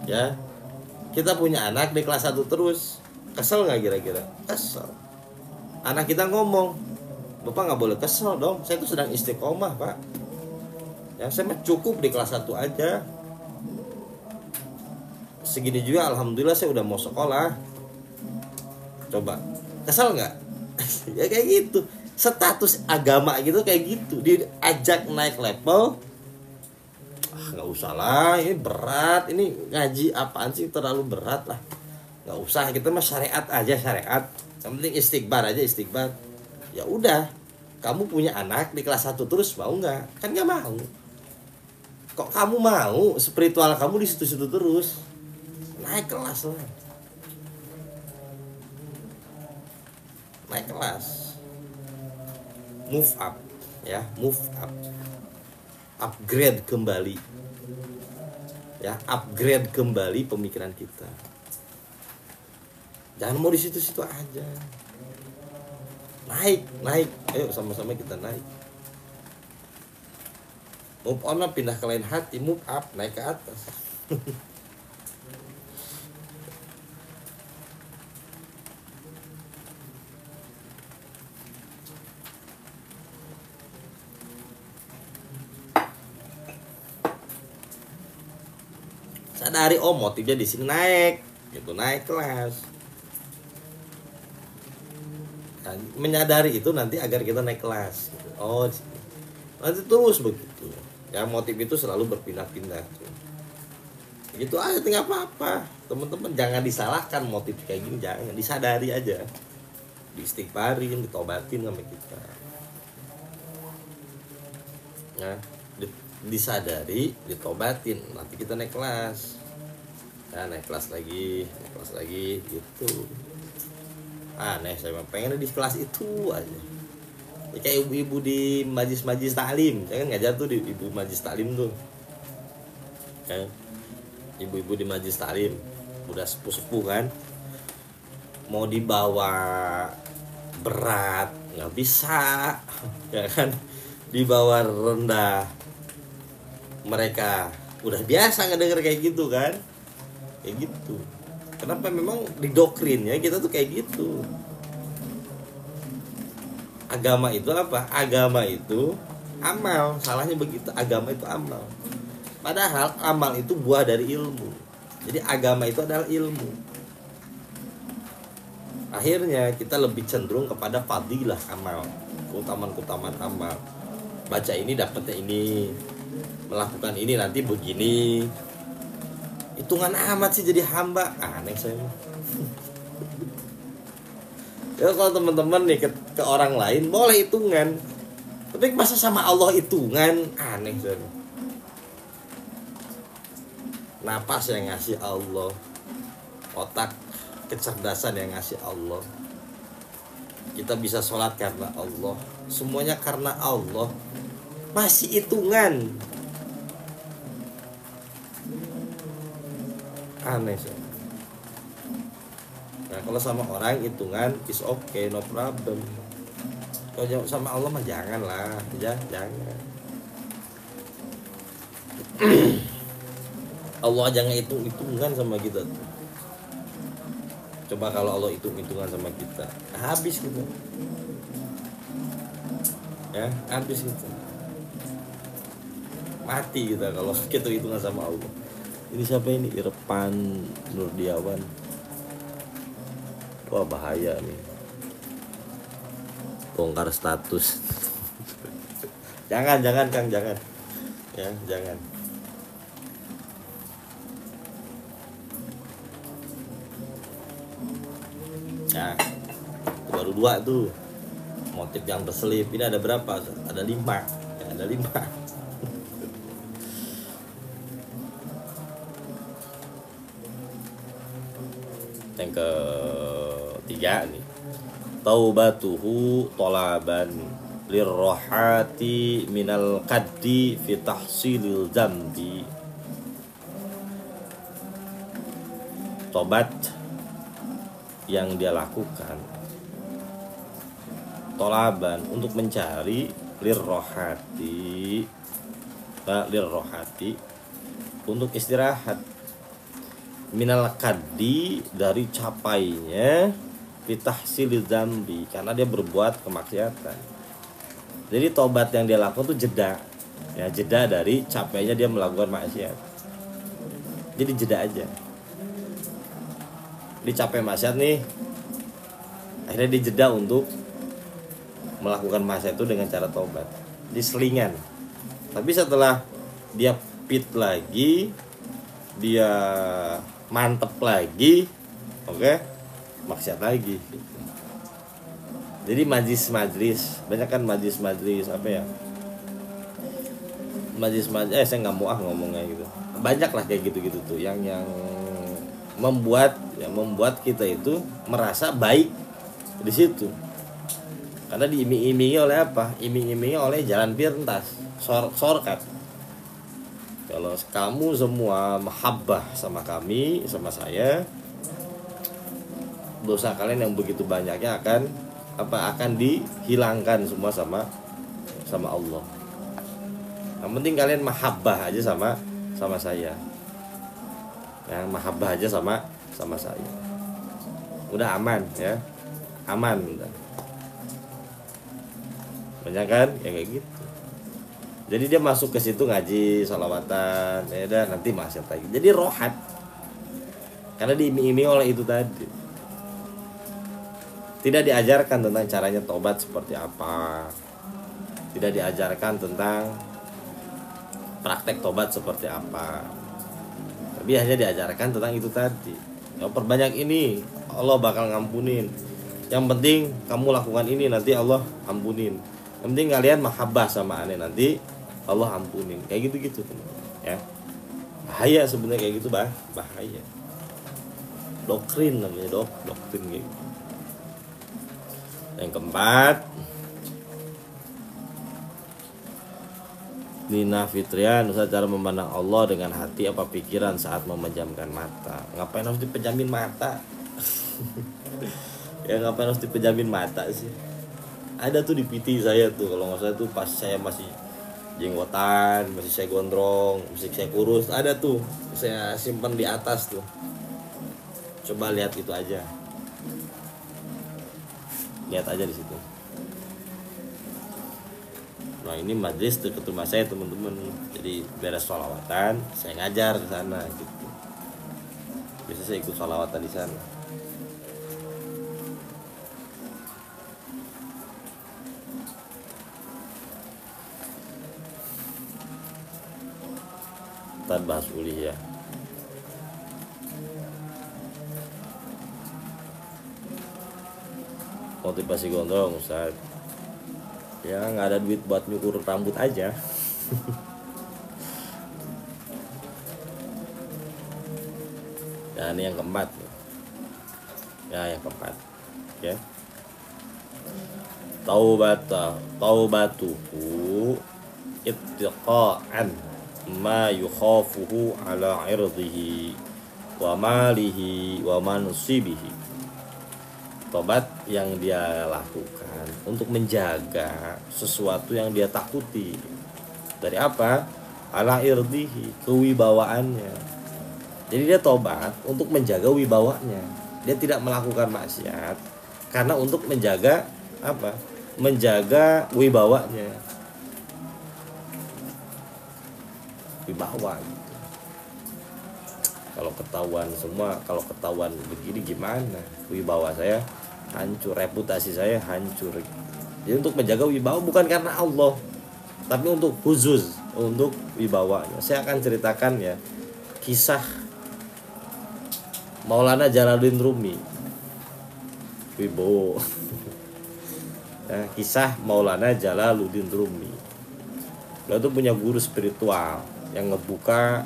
Ya, kita punya anak di kelas 1 terus. Kesel gak kira-kira? Kesel. Anak kita ngomong, Bapak gak boleh kesel dong, saya tuh sedang istiqomah Pak. Ya, saya mah cukup di kelas 1 aja. Segini juga alhamdulillah saya udah mau sekolah. Coba, kesel gak? Ya kayak gitu. Status agama gitu kayak gitu. Diajak naik level, nggak usah lah, ini berat, ini ngaji apaan sih, terlalu berat lah, nggak usah, kita mah syariat aja, syariat, yang penting istighbar aja, istighbar. Ya udah, kamu punya anak di kelas 1 terus, mau nggak? Kan nggak mau. Kok kamu mau spiritual kamu di situ-situ terus? Naik kelas lah, naik kelas, move up, ya, move up, upgrade kembali. Ya, upgrade kembali pemikiran kita. Jangan mau di situ-situ aja. Naik. Ayo sama-sama kita naik. Move on, pindah ke lain hati, move up, naik ke atas. Sadari, oh motifnya di sini naik, gitu, naik kelas. Nah, menyadari itu nanti agar kita naik kelas. Gitu. Oh, nanti terus begitu. Ya, motif itu selalu berpindah-pindah. Gitu aja, tinggal apa-apa. Teman-teman jangan disalahkan motif kayak gini, jangan, disadari aja. Diistighfarin, ditobatin sama kita. Nah, disadari, ditobatin, nanti kita naik kelas. Nah, naik kelas lagi gitu. Aneh, saya pengen di kelas itu aja. Ya, kayak ibu-ibu di majlis taklim, saya kan ngajar tuh di ibu majlis taklim tuh. Ya, ibu-ibu di majlis taklim udah sepuh-sepuh kan, mau dibawa berat nggak bisa, ya kan, dibawa rendah. Mereka udah biasa ngedenger kayak gitu kan, kayak gitu. Kenapa? Memang didoktrinnya kita tuh kayak gitu. Agama itu apa? Agama itu amal. Salahnya begitu, agama itu amal. Padahal amal itu buah dari ilmu. Jadi agama itu adalah ilmu. Akhirnya kita lebih cenderung kepada fadilah amal, keutamaan amal. Baca ini dapatnya ini, melakukan ini nanti begini. Hitungan amat sih jadi hamba. Aneh saya. Ya kalau teman-teman nih ke orang lain boleh hitungan, tapi masa sama Allah hitungan? Aneh saya. Napas yang ngasih Allah, otak kecerdasan yang ngasih Allah. Kita bisa sholat karena Allah, semuanya karena Allah. Masih hitungan. aneh sih. Nah kalau sama orang hitungan is okay, no problem. Kalau sama Allah mah jangan lah, jangan. Allah jangan hitungan sama kita tuh. Coba kalau Allah hitungan sama kita, habis gitu. Ya, habis gitu. Mati kita kalau kita hitungan sama Allah. Ini siapa ini? Irfan Nurdiawan. Wah bahaya nih. Bongkar status. jangan Kang, jangan. Ya, jangan. Nah, itu baru 2 tuh. Motif yang berselip. Ini ada berapa? Ada 5. Ya, ada 5. Yang ketiga nih. Taubatuhu tolaban lirrohati minal qaddi fi tahsilil zambi. Tobat yang dia lakukan tolaban untuk mencari lirrohati untuk istirahat minal qaddi dari capainya fitahsilil dzambi karena dia berbuat kemaksiatan. Jadi tobat yang dia lakukan itu jeda dari capainya dia melakukan maksiat. Jadi jeda aja. Dicapai maksiat nih, akhirnya dia jeda untuk melakukan maksiat itu dengan cara tobat, diselingan. Tapi setelah dia fit lagi, dia mantep lagi, oke, maksiat lagi. Jadi majlis banyak kan majlis apa ya, majlis saya nggak mau ngomongnya gitu. Banyak lah kayak gitu tuh yang membuat kita itu merasa baik di situ. Karena diiming-imingi oleh apa? Iming-imingi oleh jalan pintas, shortcut. Kalau kamu semua mahabbah sama kami, sama saya, dosa kalian yang begitu banyaknya akan dihilangkan semua sama Allah. Yang penting kalian mahabbah aja sama saya. Yang mahabbah aja sama saya. Udah aman ya. Aman udah. Banyak kan ya kayak gitu. Jadi dia masuk ke situ ngaji, sholawatan, ya udah nanti maksiat lagi. Jadi rohat. Karena diiming-iming oleh itu tadi. Tidak diajarkan tentang caranya tobat seperti apa. Tidak diajarkan tentang praktek tobat seperti apa. Tapi hanya diajarkan tentang itu tadi. Yang perbanyak ini, Allah bakal ngampunin. Yang penting kamu lakukan ini, nanti Allah ampunin. Yang penting kalian mahabbah sama aneh, nanti Allah ampunin. Kayak gitu-gitu ya. Bahaya sebenarnya kayak gitu, bahaya. Doktrin namanya, doktrin gitu. Yang keempat, Nina Fitrian, cara memandang Allah dengan hati apa pikiran saat memejamkan mata. Ngapain harus dipejamin mata? Ya ngapain harus dipejamin mata sih? Ada tuh di PT saya tuh, kalau nggak salah tuh pas saya masih jenggotan, masih saya gondrong, masih saya kurus, ada tuh saya simpan di atas tuh. Coba lihat itu aja. Lihat aja di situ. Nah ini majelis dekat rumah saya teman-teman. Jadi beres sholawatan, saya ngajar ke sana gitu. Biasanya saya ikut sholawatan di sana. Kita bahas uli ya. Motivasi gondrong Ustaz. Ya nggak ada duit buat nyukur rambut aja. Dan yang keempat ya, yang keempat ya, taubatuhu ittiqa'an ma yukhafuhu ala irdihi wa malihi wa mansibihi. Tobat yang dia lakukan untuk menjaga sesuatu yang dia takuti. Dari apa? Ala irdihi, kewibawaannya. Jadi dia tobat untuk menjaga wibawanya. Dia tidak melakukan maksiat karena untuk menjaga apa? Menjaga wibawanya. Wibawa gitu. Kalau ketahuan begini gimana? Wibawa saya hancur, reputasi saya hancur. Jadi untuk menjaga wibawa bukan karena Allah, tapi untuk khusus untuk wibawanya. Saya akan ceritakan ya kisah Maulana Jalaluddin Rumi. Wibowo. Nah, kisah Maulana Jalaluddin Rumi. Beliau itu punya guru spiritual yang ngebuka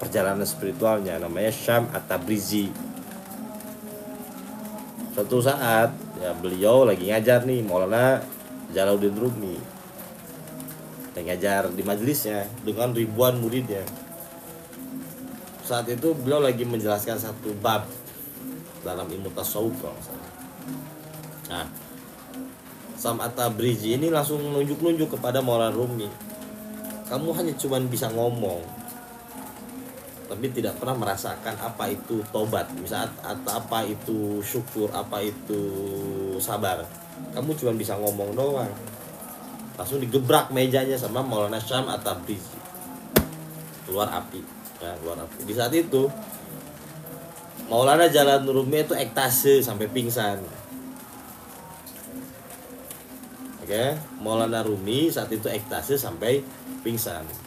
perjalanan spiritualnya, namanya Syam At-Tabrizi. Suatu saat ya beliau lagi ngajar nih, Maulana Jalaluddin Rumi lagi ngajar di majelisnya dengan ribuan muridnya. Saat itu beliau lagi menjelaskan satu bab dalam ilmu tasawuf. Nah, Syam At-Tabrizi ini langsung nunjuk-nunjuk kepada Maulana Rumi, kamu hanya cuma bisa ngomong tapi tidak pernah merasakan apa itu tobat, misalnya atau apa itu syukur, apa itu sabar. Kamu cuma bisa ngomong doang. Langsung digebrak mejanya sama Maulana Syam At-Tabrizi. Keluar api, ya, keluar api. Di saat itu Maulana Jalaluddin Rumi itu ekstase sampai pingsan. Oke, Maulana Rumi saat itu ekstase sampai pingsan.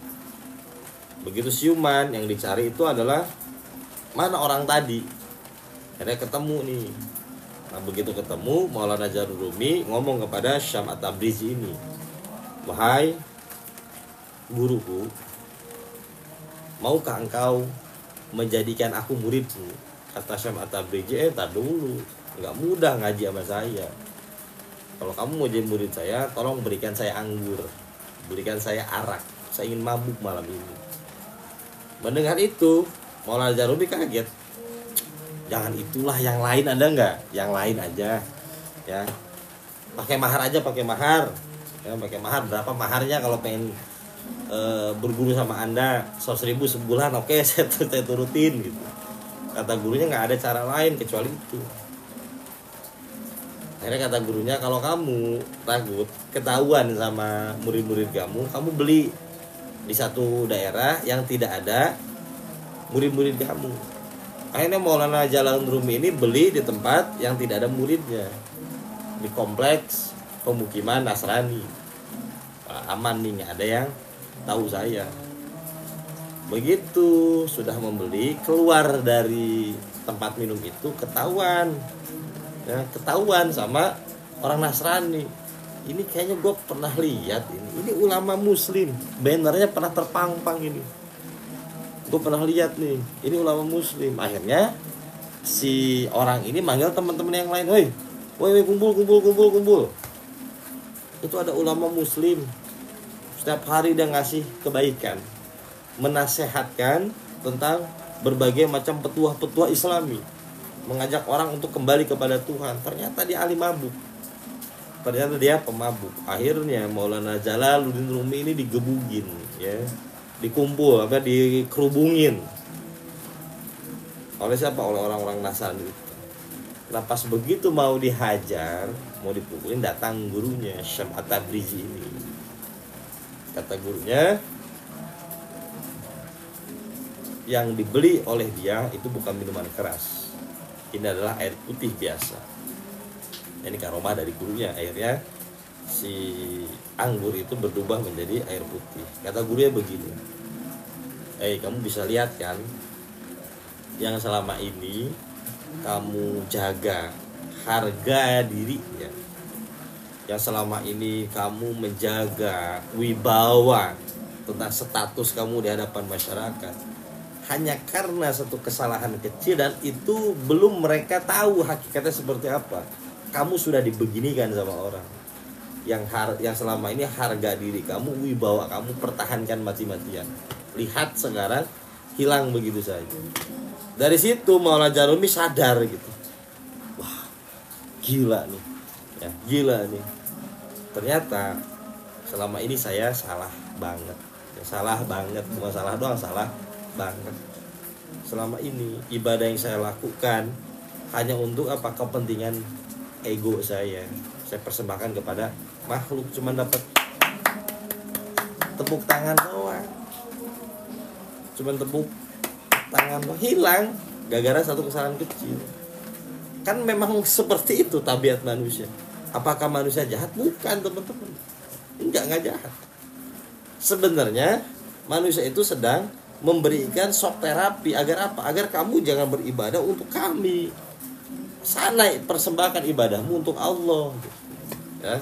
Begitu siuman, yang dicari itu adalah mana orang tadi. Akhirnya ketemu nih. Nah, begitu ketemu, Maulana Jalaluddin Rumi ngomong kepada Syam At-Tabrizi ini, wahai guruku, maukah engkau menjadikan aku muridmu? Kata Syam At-Tabrizi, tar dulu, nggak mudah ngaji sama saya. Kalau kamu mau jadi murid saya, tolong berikan saya anggur, berikan saya arak, saya ingin mabuk malam ini. Mendengar itu, Maulana Jalaluddin Rumi kaget. Jangan itulah, yang lain ada nggak? Yang lain aja, ya. Pakai mahar aja, pakai mahar. Ya, pakai mahar. Berapa maharnya kalau pengen berguru sama Anda? 100.000 sebulan, oke, saya turutin gitu. Kata gurunya nggak ada cara lain kecuali itu. Akhirnya kata gurunya, kalau kamu takut ketahuan sama murid-murid kamu beli di satu daerah yang tidak ada murid-murid kamu. Akhirnya Maulana Jalaluddin Rumi ini beli di tempat yang tidak ada muridnya, di kompleks pemukiman Nasrani. Aman nih, nggak ada yang tahu saya. Begitu sudah membeli, keluar dari tempat minum itu ketahuan, ya, ketahuan sama orang Nasrani. Ini kayaknya gue pernah lihat ini ulama muslim, bannernya pernah terpampang ini. Gue pernah lihat nih, ini ulama muslim. Akhirnya si orang ini manggil teman-teman yang lain, woi kumpul. Itu ada ulama muslim, setiap hari dia ngasih kebaikan, menasehatkan tentang berbagai macam petuah-petuah Islami, mengajak orang untuk kembali kepada Tuhan. Ternyata dia ahli mabuk. Ternyata dia pemabuk. Akhirnya Maulana Jalaluddin Rumi ini digebugin, ya, dikerubungin oleh siapa? Oleh orang-orang Nasrani. Nah, pas begitu mau dihajar, mau dipukulin, datang gurunya Syam At-Tabrizi ini. Kata gurunya, yang dibeli oleh dia itu bukan minuman keras, ini adalah air putih biasa. Ini karomah dari gurunya. Akhirnya si anggur itu berubah menjadi air putih. Kata gurunya begini, kamu bisa lihat kan, yang selama ini kamu jaga harga dirinya, yang selama ini kamu menjaga wibawa tentang status kamu di hadapan masyarakat, hanya karena satu kesalahan kecil, dan itu belum mereka tahu hakikatnya seperti apa. Kamu sudah dibeginikan sama orang yang selama ini harga diri kamu, wibawa kamu pertahankan mati-matian. Lihat sekarang hilang begitu saja. Dari situ Maulana Jarumi sadar gitu, wah gila nih, ya gila nih. Ternyata selama ini saya salah banget, ya, salah banget, bukan salah doang, salah banget. Selama ini ibadah yang saya lakukan hanya untuk apa, kepentingan ego saya persembahkan kepada makhluk, cuma dapat tepuk tangan doang, cuma tepuk tangan doang, hilang gara-gara satu kesalahan kecil. Kan memang seperti itu tabiat manusia. Apakah manusia jahat? Bukan, teman-teman. Enggak jahat. Sebenarnya manusia itu sedang memberikan shock terapi agar apa? Agar kamu jangan beribadah untuk kami. Sana persembahkan ibadahmu untuk Allah. Ya.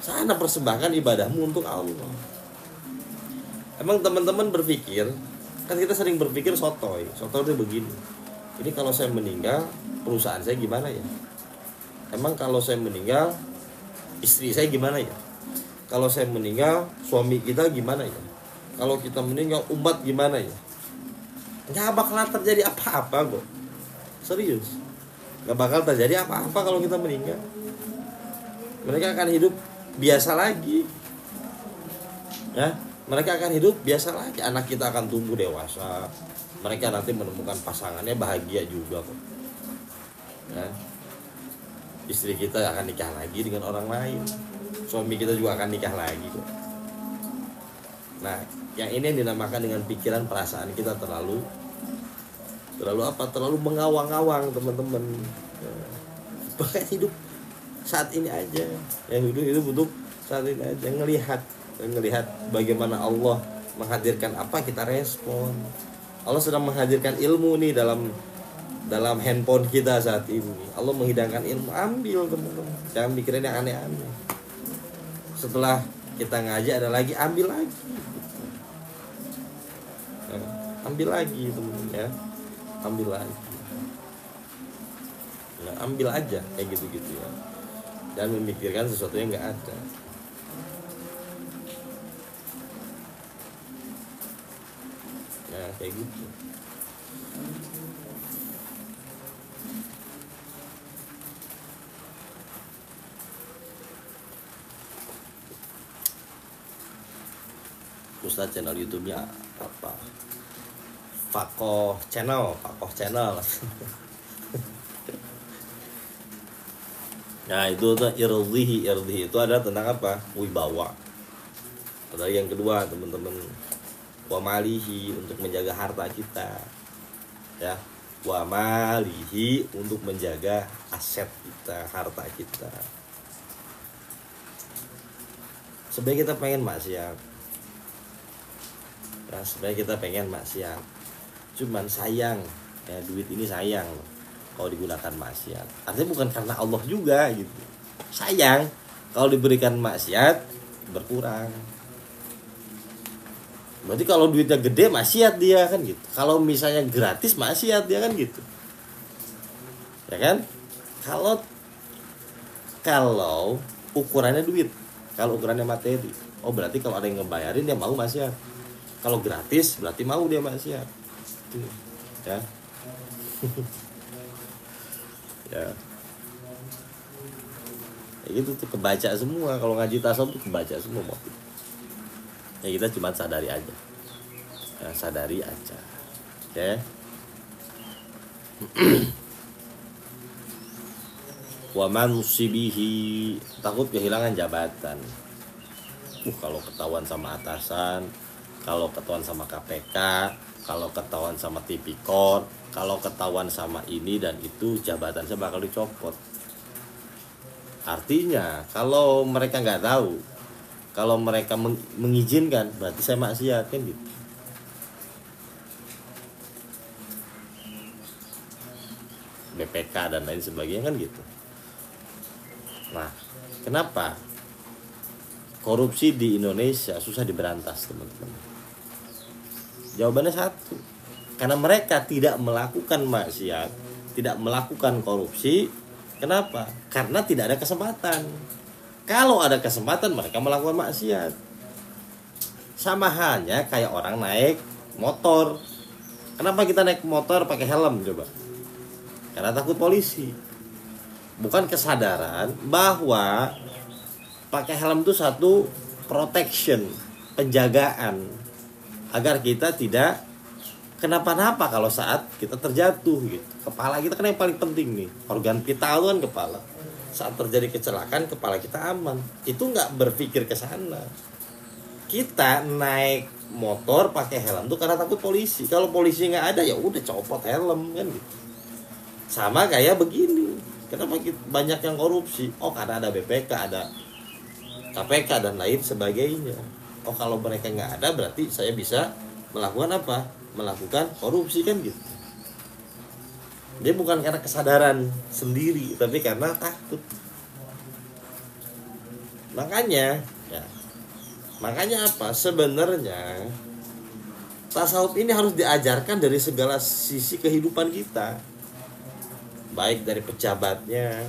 Sana persembahkan ibadahmu untuk Allah. Emang teman-teman berpikir, kan kita sering berpikir sotoy itu begini. Ini kalau saya meninggal, perusahaan saya gimana ya? Emang kalau saya meninggal, istri saya gimana ya? Kalau saya meninggal, suami kita gimana ya? Kalau kita meninggal, umat gimana ya? Nggak bakal terjadi apa-apa kok. Serius. Nggak bakal terjadi apa-apa kalau kita meninggal. Mereka akan hidup biasa lagi. Ya, mereka akan hidup biasa lagi. Anak kita akan tumbuh dewasa. Mereka nanti menemukan pasangannya, bahagia juga kok. Ya. Istri kita akan nikah lagi dengan orang lain. Suami kita juga akan nikah lagi kok. Nah, yang ini yang dinamakan dengan pikiran perasaan kita terlalu apa? Terlalu mengawang-awang, teman-teman. Bahkan hidup saat ini aja. Yang hidup untuk saat ini aja, ngelihat bagaimana Allah menghadirkan apa, kita respon. Allah sedang menghadirkan ilmu nih dalam handphone kita saat ini. Allah menghidangkan ilmu, ambil, teman-teman. Jangan mikirin yang aneh-aneh. Setelah kita ngaji ada lagi, ambil lagi. Ya, ambil lagi, teman-teman, ya. Ambil lagi. Ya, ambil aja kayak gitu-gitu ya. Jangan memikirkan sesuatu yang enggak ada. Ya, kayak gitu. Ustadz channel YouTube-nya apa? Fakoh channel. Nah, itu tuh irdihi itu adalah tentang apa? Wibawa. Ada yang kedua, teman-teman, wa malihi, untuk menjaga harta kita. Ya, wa malihi, untuk menjaga aset kita, harta kita. Sebenarnya kita pengen maksiat. Ya, sebenarnya kita pengen maksiat. Cuman sayang, ya, duit ini sayang kalau digunakan maksiat. Artinya bukan karena Allah juga gitu. Sayang kalau diberikan maksiat berkurang. Berarti kalau duitnya gede maksiat dia kan gitu. Kalau misalnya gratis maksiat dia kan gitu. Ya kan? Kalau ukurannya duit, kalau ukurannya materi, oh berarti kalau ada yang ngebayarin dia mau maksiat. Kalau gratis berarti mau dia maksiat. Ya. Ya. Ya gitu tuh, kebaca semua. Kalau ngaji tasawuf tuh kebaca semua motif. Ya kita cuma sadari aja. Ya, sadari aja. Oke. Wa man musibihi, takut kehilangan jabatan. Kalau ketahuan sama atasan, kalau ketahuan sama KPK, kalau ketahuan sama tipikor, kalau ketahuan sama ini dan itu, jabatan saya bakal dicopot. Artinya kalau mereka nggak tahu, kalau mereka mengizinkan, berarti saya maksiat kan gitu. BPK dan lain sebagainya kan gitu. Nah, kenapa korupsi di Indonesia susah diberantas, teman-teman? Jawabannya satu, karena mereka tidak melakukan maksiat, tidak melakukan korupsi. Kenapa? Karena tidak ada kesempatan. Kalau ada kesempatan mereka melakukan maksiat. Sama halnya kayak orang naik motor, Kenapa kita naik motor pakai helm coba? Karena takut polisi. Bukan kesadaran bahwa pakai helm itu satu protection, penjagaan agar kita tidak kenapa-napa kalau saat kita terjatuh gitu. Kepala kita kan yang paling penting nih, organ vital itu kan kepala. Saat terjadi kecelakaan kepala kita aman. Itu nggak berpikir ke sana. Kita naik motor pakai helm tuh karena takut polisi. Kalau polisi nggak ada ya udah copot helm kan gitu. Sama kayak begini. Kenapa banyak yang korupsi? Oh karena ada BPK, ada KPK dan lain sebagainya. Oh kalau mereka nggak ada berarti saya bisa melakukan apa? Melakukan korupsi kan gitu. Dia bukan karena kesadaran sendiri, tapi karena takut. Makanya apa? Sebenarnya tasawuf ini harus diajarkan dari segala sisi kehidupan kita. Baik dari pejabatnya,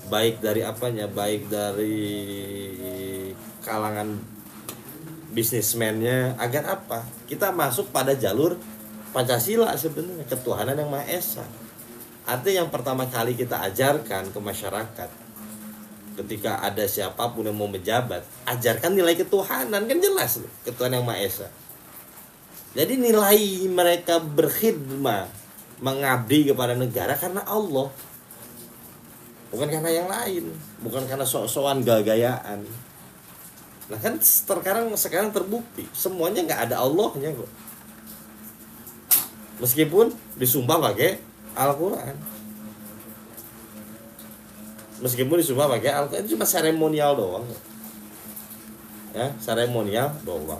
baik dari apanya, baik dari kalangan bisnismennya, agar apa? Kita masuk pada jalur Pancasila sebenarnya, ketuhanan yang Maha Esa. Artinya yang pertama kali kita ajarkan ke masyarakat ketika ada siapapun yang mau menjabat, ajarkan nilai ketuhanan, kan jelas loh, ketuhanan yang Maha Esa. Jadi nilai mereka berkhidmat, mengabdi kepada negara karena Allah, bukan karena yang lain, bukan karena sok-sokan gaya-gayaan. Nah kan sekarang terbukti semuanya nggak ada Allahnya kok, meskipun disumpah pakai Al-Quran. Meskipun disumpah pakai Al-Quran, itu cuma seremonial doang. Ya, seremonial doang.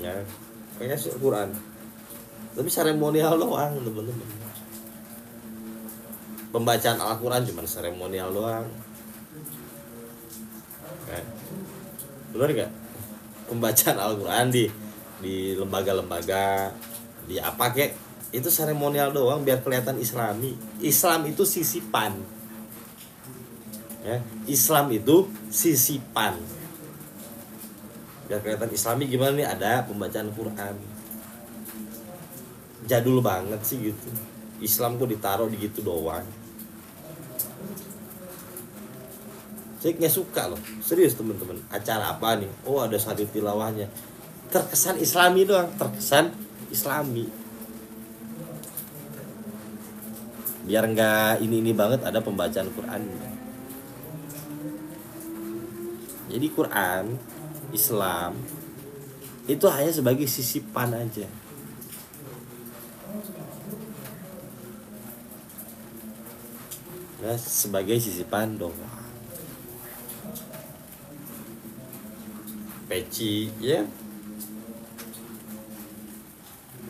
Ya, pakai Al-Quran. Tapi seremonial doang, teman-teman. Pembacaan Al-Quran cuma seremonial doang. Benar gak? Pembacaan Al-Quran di lembaga-lembaga, di apa kek, itu seremonial doang biar kelihatan Islami. Islam itu sisipan. Ya, Islam itu sisipan. Biar kelihatan Islami gimana nih, ada pembacaan Quran. Jadul banget sih gitu. Islam kok ditaruh di gitu doang. Saya nggak suka loh, serius teman-teman. Acara apa nih? Oh ada satu tilawahnya. Terkesan Islami doang, terkesan Islami. Biar nggak ini banget, ada pembacaan Quran. Jadi Quran, Islam itu hanya sebagai sisipan aja. Nah, sebagai sisipan doang. Peci ya.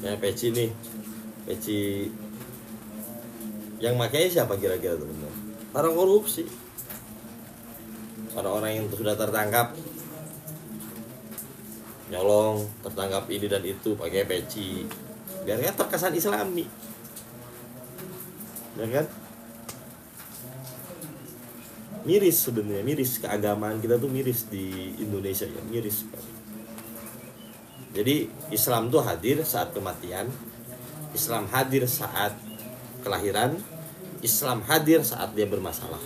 Ya peci nih. Peci yang makanya siapa kira-kira teman-teman? Orang korupsi. Orang-orang yang sudah tertangkap nyolong, tertangkap ini dan itu pakai peci. Biar kan terkesan Islami. Ya kan? Miris sebenarnya, miris keagamaan kita tuh miris di Indonesia ya, miris sekali. Jadi Islam tuh hadir saat kematian, Islam hadir saat kelahiran, Islam hadir saat dia bermasalah,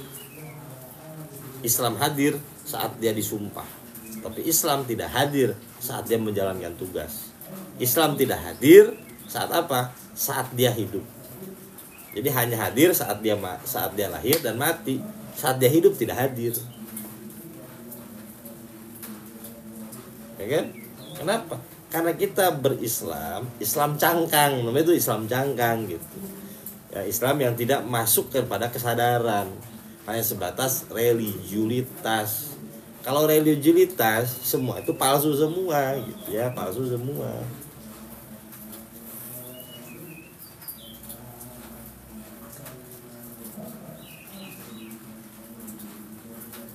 Islam hadir saat dia disumpah. Tapi Islam tidak hadir saat dia menjalankan tugas. Islam tidak hadir saat apa? Saat dia hidup. Jadi hanya hadir saat dia lahir dan mati. Saat dia hidup tidak hadir. Ya kan? Kenapa? Karena kita berislam, Islam cangkang, namanya itu Islam cangkang gitu. Ya, Islam yang tidak masuk kepada kesadaran, hanya sebatas religiulitas. Kalau religiulitas semua itu palsu semua gitu ya, palsu semua.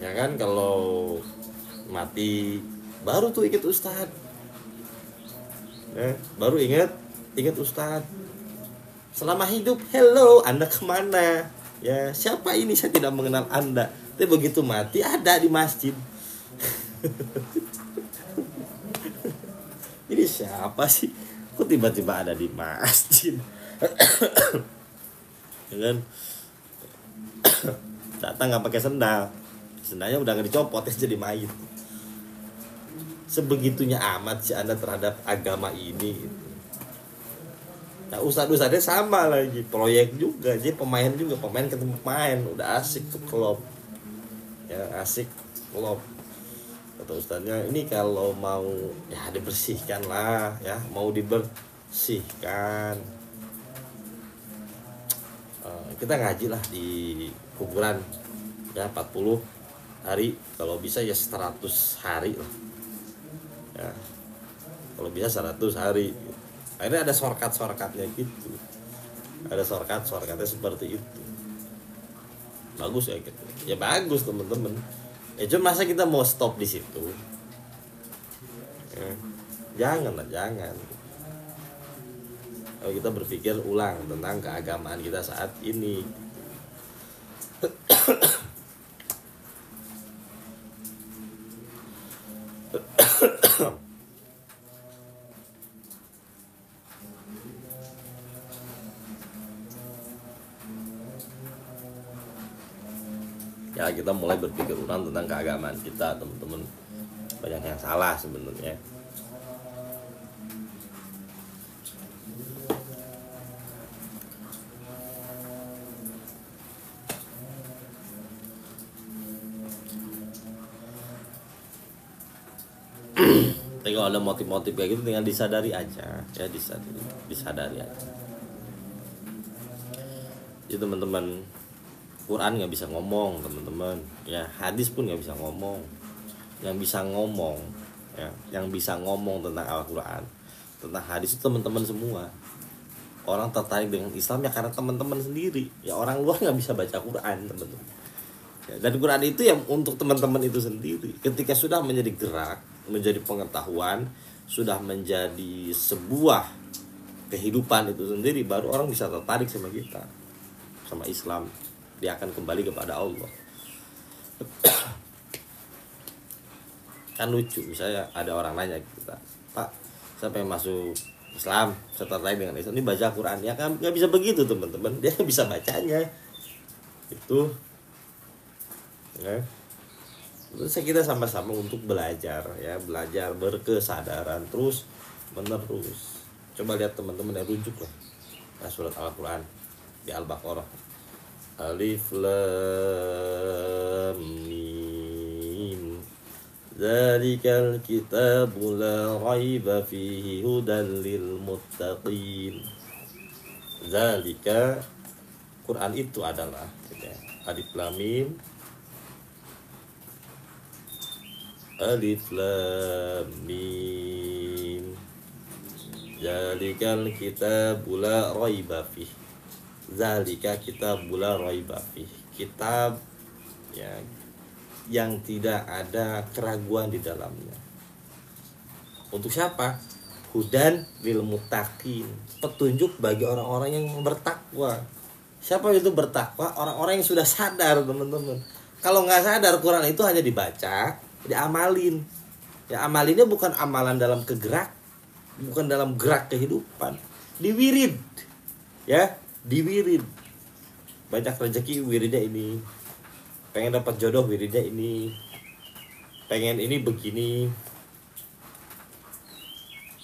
Ya kan, kalau mati baru tuh ingat ustadz, ya, baru ingat ustadz. Selama hidup, hello, Anda kemana? Ya, siapa ini? Saya tidak mengenal Anda. Tapi begitu mati ada di masjid. siapa sih? Kok tiba-tiba ada di masjid? Ya kan? Datang nggak pakai sendal, sendalnya udah nggak dicopot ya jadi mayit. Sebegitunya amat sih Anda terhadap agama ini gitu. Nah ustadz-ustadznya sama lagi, proyek juga, jadi pemain juga, pemain ketemu pemain, udah asik tuh klub, ya asik klub. Kata ustadznya ini kalau mau ya dibersihkan lah, ya mau dibersihkan. Kita ngaji lah di kuburan ya 40 hari, kalau bisa ya 100 hari lah. Ya, kalau bisa 100 hari. Akhirnya ada shortcut-shortcutnya gitu. Ada shortcutnya seperti itu. Bagus ya gitu. Ya bagus teman-teman. Ya cuma masa kita mau stop di situ? Ya, jangan. Kalau kita berpikir ulang tentang keagamaan kita saat ini. Ya kita mulai berpikir ulang tentang keagamaan kita, teman-teman. Banyak yang salah sebenarnya. Tapi kalau ada motif-motif kayak gitu tinggal disadari aja, ya disadari aja. Jadi teman-teman, Quran nggak bisa ngomong teman-teman, ya hadis pun nggak bisa ngomong. Yang bisa ngomong, ya, yang bisa ngomong tentang Al-Quran, tentang hadis itu teman-teman semua. Orang tertarik dengan Islam ya karena teman-teman sendiri. Ya orang luar nggak bisa baca Quran teman-teman. Ya, dan Quran itu yang untuk teman-teman itu sendiri. Ketika sudah menjadi gerak, menjadi pengetahuan, sudah menjadi sebuah kehidupan itu sendiri, baru orang bisa tertarik sama kita, sama Islam. Dia akan kembali kepada Allah. Kan lucu, misalnya ada orang nanya kita, Pak, saya pengen masuk Islam, saya tertarik dengan Islam, ini baca Quran. Ya kan nggak bisa begitu teman-teman, dia nggak bisa bacanya itu ya. Terus kita sama-sama untuk belajar, ya belajar berkesadaran terus menerus. Coba lihat teman-teman yang rujuk lah, nah, surat Al-Quran di Al-Baqarah, Alif Lam Mim, Dzalikal kitabu la raiba fihi hudan lil muttaqin. Dzalika, Quran itu adalah ya, Alif Lam Mim, Alif Lam Mim, Dzalikal kitabu la raiba fihi. Zalika kitabul la raiba fihi, kitab ya yang tidak ada keraguan di dalamnya. Untuk siapa? Hudan lil muttaqin, petunjuk bagi orang-orang yang bertakwa. Siapa itu bertakwa? Orang-orang yang sudah sadar teman-teman. Kalau nggak sadar, Quran itu hanya dibaca, diamalin. Ya amalinnya bukan amalan dalam kegerak, bukan dalam gerak kehidupan, diwirid, ya diwirid. Banyak rezeki wiridnya ini, pengen dapat jodoh wiridnya ini, pengen ini begini,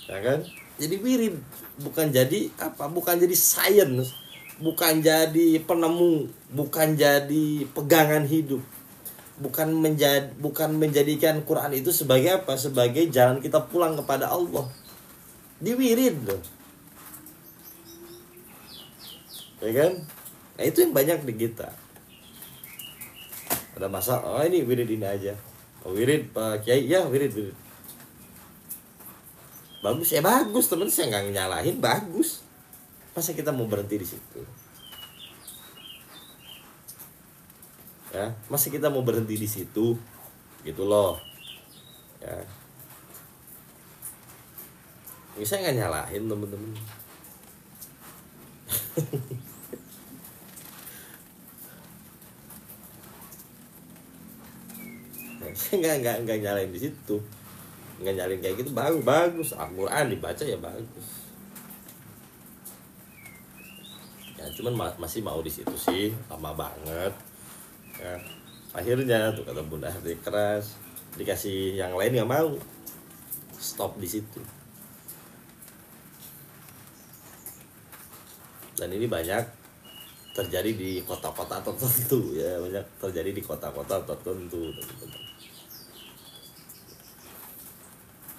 ya kan? Jadi wirid, bukan jadi apa, bukan jadi science, bukan jadi penemu, bukan jadi pegangan hidup, bukan menjadikan Quran itu sebagai apa, sebagai jalan kita pulang kepada Allah. Diwirid loh, ya kan? Nah itu yang banyak di kita. Ada masa, oh ini wirid ini aja, oh wirid Pak Kiai, ya wirid. Bagus ya bagus teman, saya nggak nyalahin, bagus. Masa kita mau berhenti di situ? Ya, masa kita mau berhenti di situ? Gitu loh. Ya. Ini saya nggak nyalahin teman-teman. Saya nggak nyalahin di situ. nggak nyariin kayak gitu, bagus. Al-Quran dibaca ya bagus. Ya cuman masih mau di situ sih, lama banget. Ya, akhirnya tuh kata Bunda hati keras, dikasih yang lain nggak mau, stop di situ. Dan ini banyak terjadi di kota-kota tertentu ya, banyak terjadi di kota-kota tertentu, teman-teman.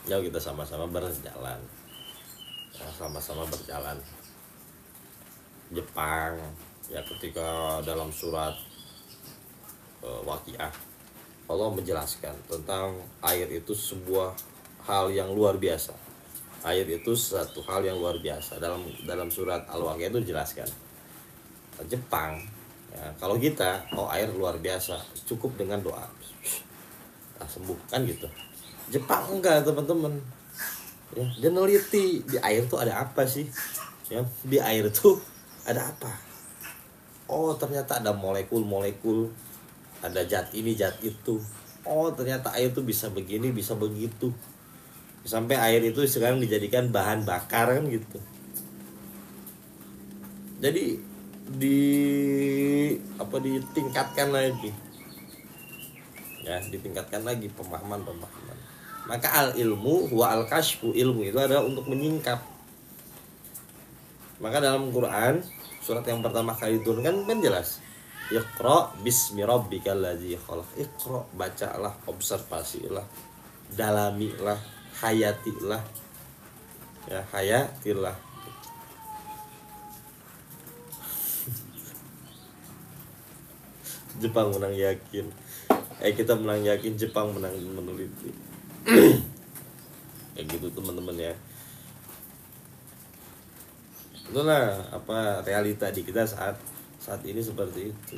Ya kita sama-sama berjalan, ya, sama-sama berjalan. Jepang ya, ketika dalam surat Waqiah Allah menjelaskan tentang air itu sebuah hal yang luar biasa. Air itu satu hal yang luar biasa. Dalam surat Al-Waqiah itu dijelaskan. Jepang ya, kalau kita air luar biasa, cukup dengan doa sembuh kan gitu. Jepang enggak, teman-teman. Ya, dia neliti di air tuh ada apa sih? Ya, di air tuh ada apa? Oh, ternyata ada molekul-molekul, ada zat ini, zat itu. Oh, ternyata air itu bisa begini, bisa begitu. Sampai air itu sekarang dijadikan bahan bakar kan gitu. Jadi ditingkatkan lagi. Ya, ditingkatkan lagi pemahaman. Maka al-ilmu huwa al-kashfu, ilmu itu adalah untuk menyingkap. Maka dalam Quran surat yang pertama kali diturunkan kan jelas. Iqra bismi rabbikal ladzi khalaq. Iqra, bacalah, observasilah, dalamilah, hayatilah. Ya, hayatilah. Jepang menang yakin. Kita menang yakin, Jepang menang meneliti. Kayak gitu teman-teman ya. Itulah realita di kita saat ini seperti itu.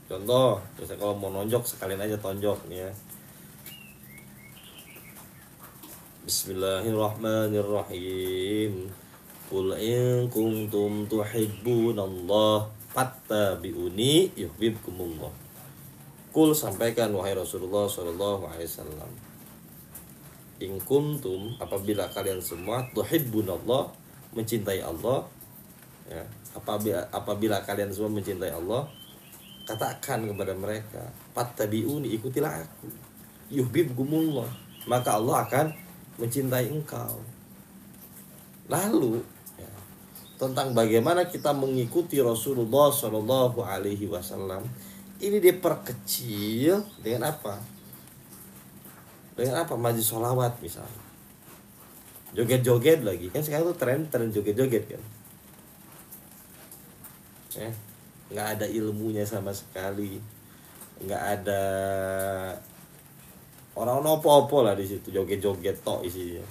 Contoh, biasanya kalau mau nonjok sekalian aja tonjok nih ya. Bismillahirrahmanirrahim. Qul in kuntum tuhibbunallah fattabi'uni yuhibbukumullah. Qul, sampaikan wahai Rasulullah sallallahu alaihi wasallam. In kuntum, apabila kalian semua tuhibbunallah, mencintai Allah ya, apabila kalian semua mencintai Allah, katakan kepada mereka, fattabi'uni, ikutilah aku, yuhibbukumullah, maka Allah akan mencintai engkau. Lalu ya, tentang bagaimana kita mengikuti Rasulullah Shallallahu Alaihi Wasallam ini diperkecil dengan apa? Dengan apa? Majlis sholawat misalnya, joget-joget lagi kan sekarang tuh tren joget-joget kan. Ya, nggak ada ilmunya sama sekali, nggak ada orang opo-opo lah di situ, joget-joget tok isinya.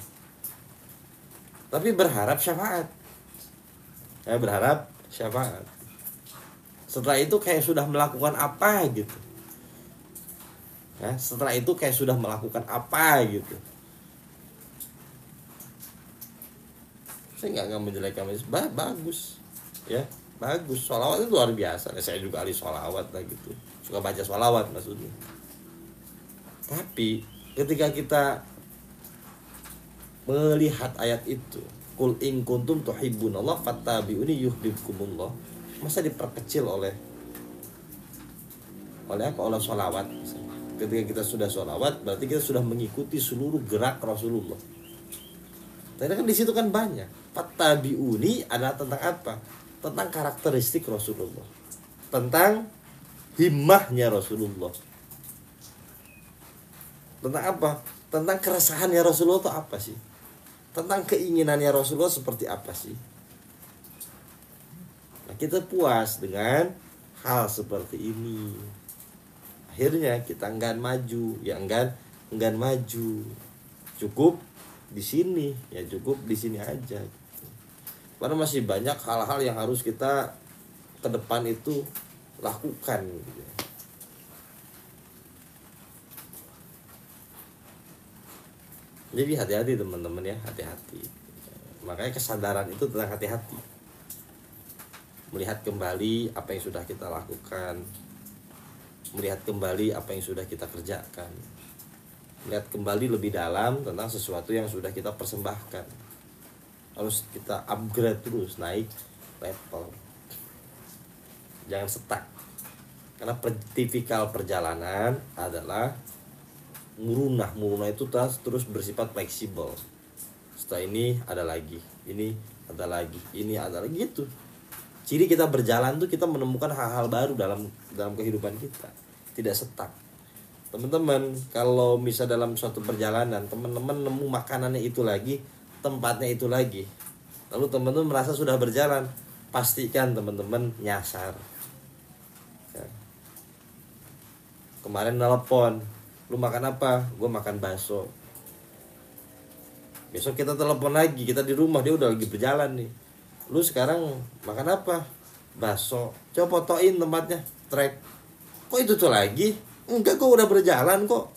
Tapi berharap syafaat. Ya, berharap syafaat. Setelah itu kayak sudah melakukan apa gitu. Ya, setelah itu kayak sudah melakukan apa gitu. Saya nggak menjelekkan, bagus. Ya, bagus. Sholawat itu luar biasa. Saya juga ahli sholawat lah gitu. Suka baca sholawat maksudnya. Tapi ketika kita melihat ayat itu, Qul in kuntum tuhibbunallah fattabi'uni yuhibbukumullah, masa diperkecil oleh apa? Oleh sholawat. Ketika kita sudah sholawat, berarti kita sudah mengikuti seluruh gerak Rasulullah. Tapi kan di situ kan banyak. Fattabi'uni adalah tentang apa? Tentang karakteristik Rasulullah, tentang himmahnya Rasulullah, tentang apa? Tentang keresahannya Rasulullah itu apa sih? Tentang keinginannya Rasulullah seperti apa sih? Nah, kita puas dengan hal seperti ini. Akhirnya kita enggan maju, ya enggan maju. Cukup di sini, ya cukup di sini aja. Karena masih banyak hal-hal yang harus kita ke depan itu lakukan. Jadi hati-hati teman-teman ya, hati-hati. Makanya kesadaran itu tentang hati-hati. Melihat kembali apa yang sudah kita lakukan, melihat kembali apa yang sudah kita kerjakan. lihat kembali lebih dalam tentang sesuatu yang sudah kita persembahkan. Harus kita upgrade terus, naik level. Jangan stuck. Karena tipikal perjalanan adalah murunah itu terus bersifat fleksibel. Setelah ini ada lagi, ini ada lagi, ini ada lagi gitu. Ciri kita berjalan tuh kita menemukan hal-hal baru dalam kehidupan kita, tidak stuck. Teman-teman, kalau misal dalam suatu perjalanan teman-teman nemu makanannya itu lagi, tempatnya itu lagi, lalu teman-teman merasa sudah berjalan, pastikan teman-teman nyasar. Kemarin telepon, lu makan apa? Gue makan bakso. Besok kita telepon lagi, kita di rumah, dia udah lagi berjalan nih. Lu sekarang makan apa? Bakso. Coba fotoin tempatnya, track. Kok itu tuh lagi? Enggak, gue udah berjalan kok.